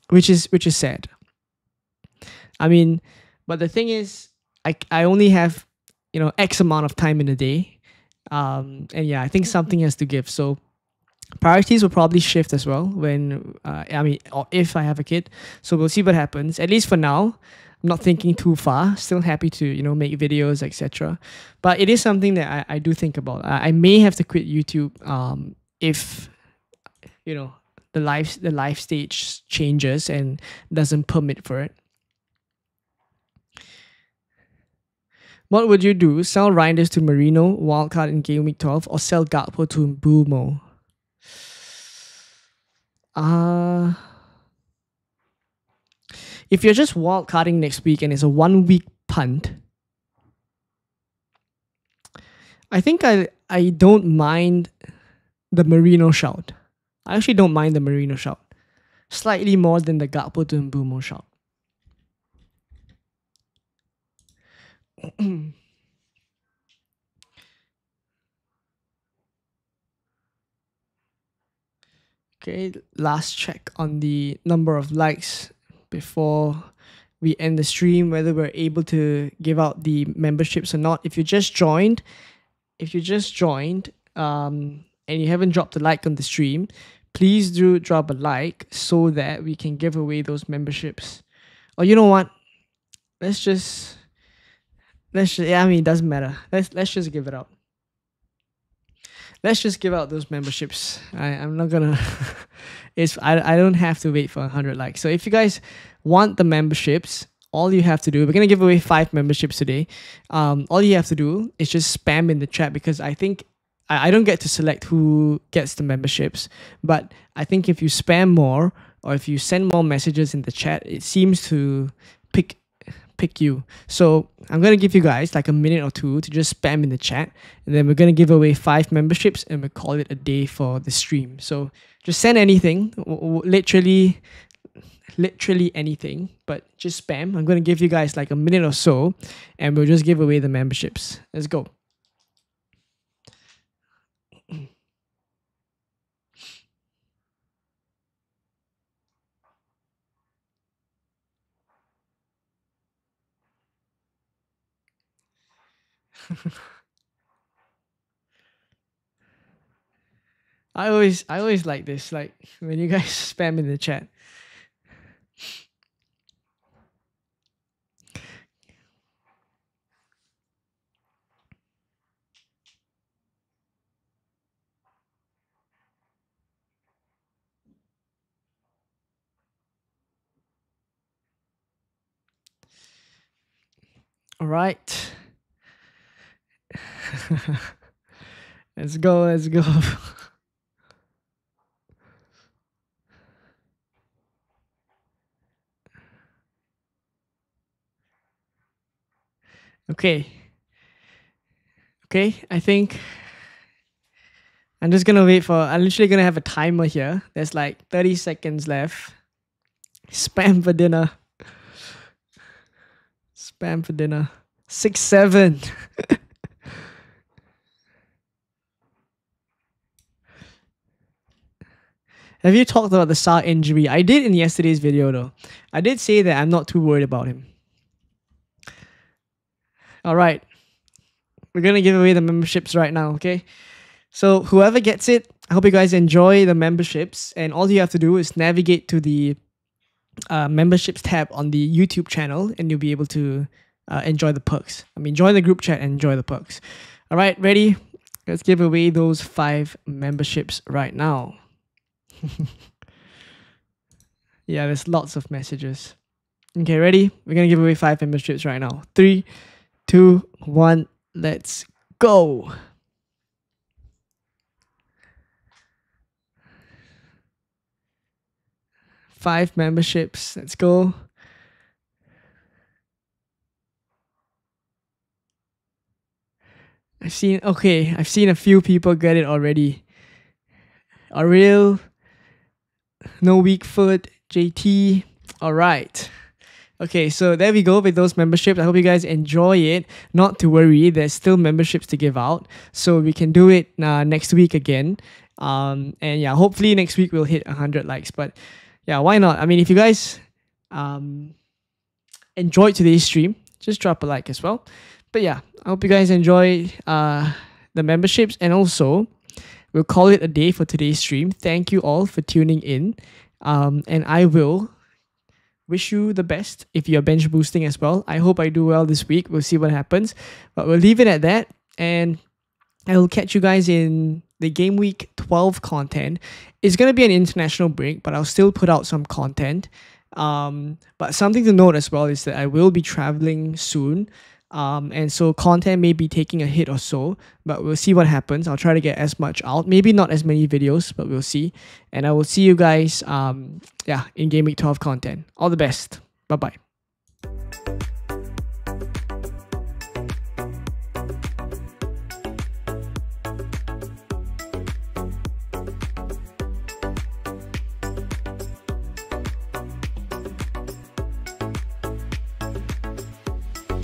Speaker 1: which is sad. I mean, but the thing is, I only have X amount of time in a day, and yeah, I think something has to give. So priorities will probably shift as well when or if I have a kid. So we'll see what happens. At least for now, I'm not thinking too far. Still happy to make videos, etc. But it is something that I do think about. I may have to quit YouTube if the life stage changes and doesn't permit for it. What would you do? Sell Reinders to Marino, wildcard in Game Week 12, or sell Gakpo to Mbumo? If you're just wildcarding next week and it's a 1 week punt, I think I don't mind the Marino shout. I actually don't mind the Marino shout. Slightly more than the Gakpo to Mbumo shout. Okay, last check on the number of likes before we end the stream, whether we're able to give out the memberships or not. If you just joined, and you haven't dropped a like on the stream, please do drop a like so that we can give away those memberships. Or you know what? Let's just yeah, I mean, it doesn't matter. Let's just give it out. Let's just give out those memberships. I'm not gonna I don't have to wait for 100 likes. So if you guys want the memberships, all you have to do, we're gonna give away 5 memberships today. All you have to do is just spam in the chat, because I think I don't get to select who gets the memberships, but I think if you spam more or if you send more messages in the chat, it seems to pick you. So I'm going to give you guys like a minute or two to just spam in the chat, and then we're going to give away 5 memberships and we'll call it a day for the stream. So just send anything, literally anything, but just spam. I'm going to give you guys like a minute or so and we'll just give away the memberships. Let's go. I always like this, like when you guys spam in the chat. All right. Let's go, let's go. Okay. Okay, I think I'm just gonna wait I'm literally gonna have a timer here. There's like 30 seconds left. Spam for dinner. Spam for dinner. 6, 7. Have you talked about the Sa injury? I did in yesterday's video though. I did say that I'm not too worried about him. Alright. We're gonna give away the memberships right now, okay? So whoever gets it, I hope you guys enjoy the memberships. And all you have to do is navigate to the memberships tab on the YouTube channel and you'll be able to enjoy the perks. I mean, join the group chat and enjoy the perks. Alright, ready? Let's give away those 5 memberships right now. Yeah, there's lots of messages. Okay, ready? We're gonna give away 5 memberships right now. 3, 2, 1, let's go. Five memberships. Let's go. I've seen a few people get it already. Ariel, No Weak Foot, JT. All right. Okay, so there we go with those memberships. I hope you guys enjoy it. Not to worry, there's still memberships to give out. So we can do it next week again. And yeah, hopefully next week we'll hit 100 likes. But yeah, why not? I mean, if you guys enjoyed today's stream, just drop a like as well. But yeah, I hope you guys enjoy the memberships. And also, we'll call it a day for today's stream. Thank you all for tuning in. And I will wish you the best if you're bench boosting as well. I hope I do well this week. We'll see what happens. But we'll leave it at that. And I will catch you guys in the Game Week 12 content. It's going to be an international break, but I'll still put out some content. But something to note as well is that I will be traveling soon. And so content may be taking a hit or so, but we'll see what happens. I'll try to get as much out. Maybe not as many videos, but we'll see. And I will see you guys in Game Week 12 content. All the best. Bye-bye.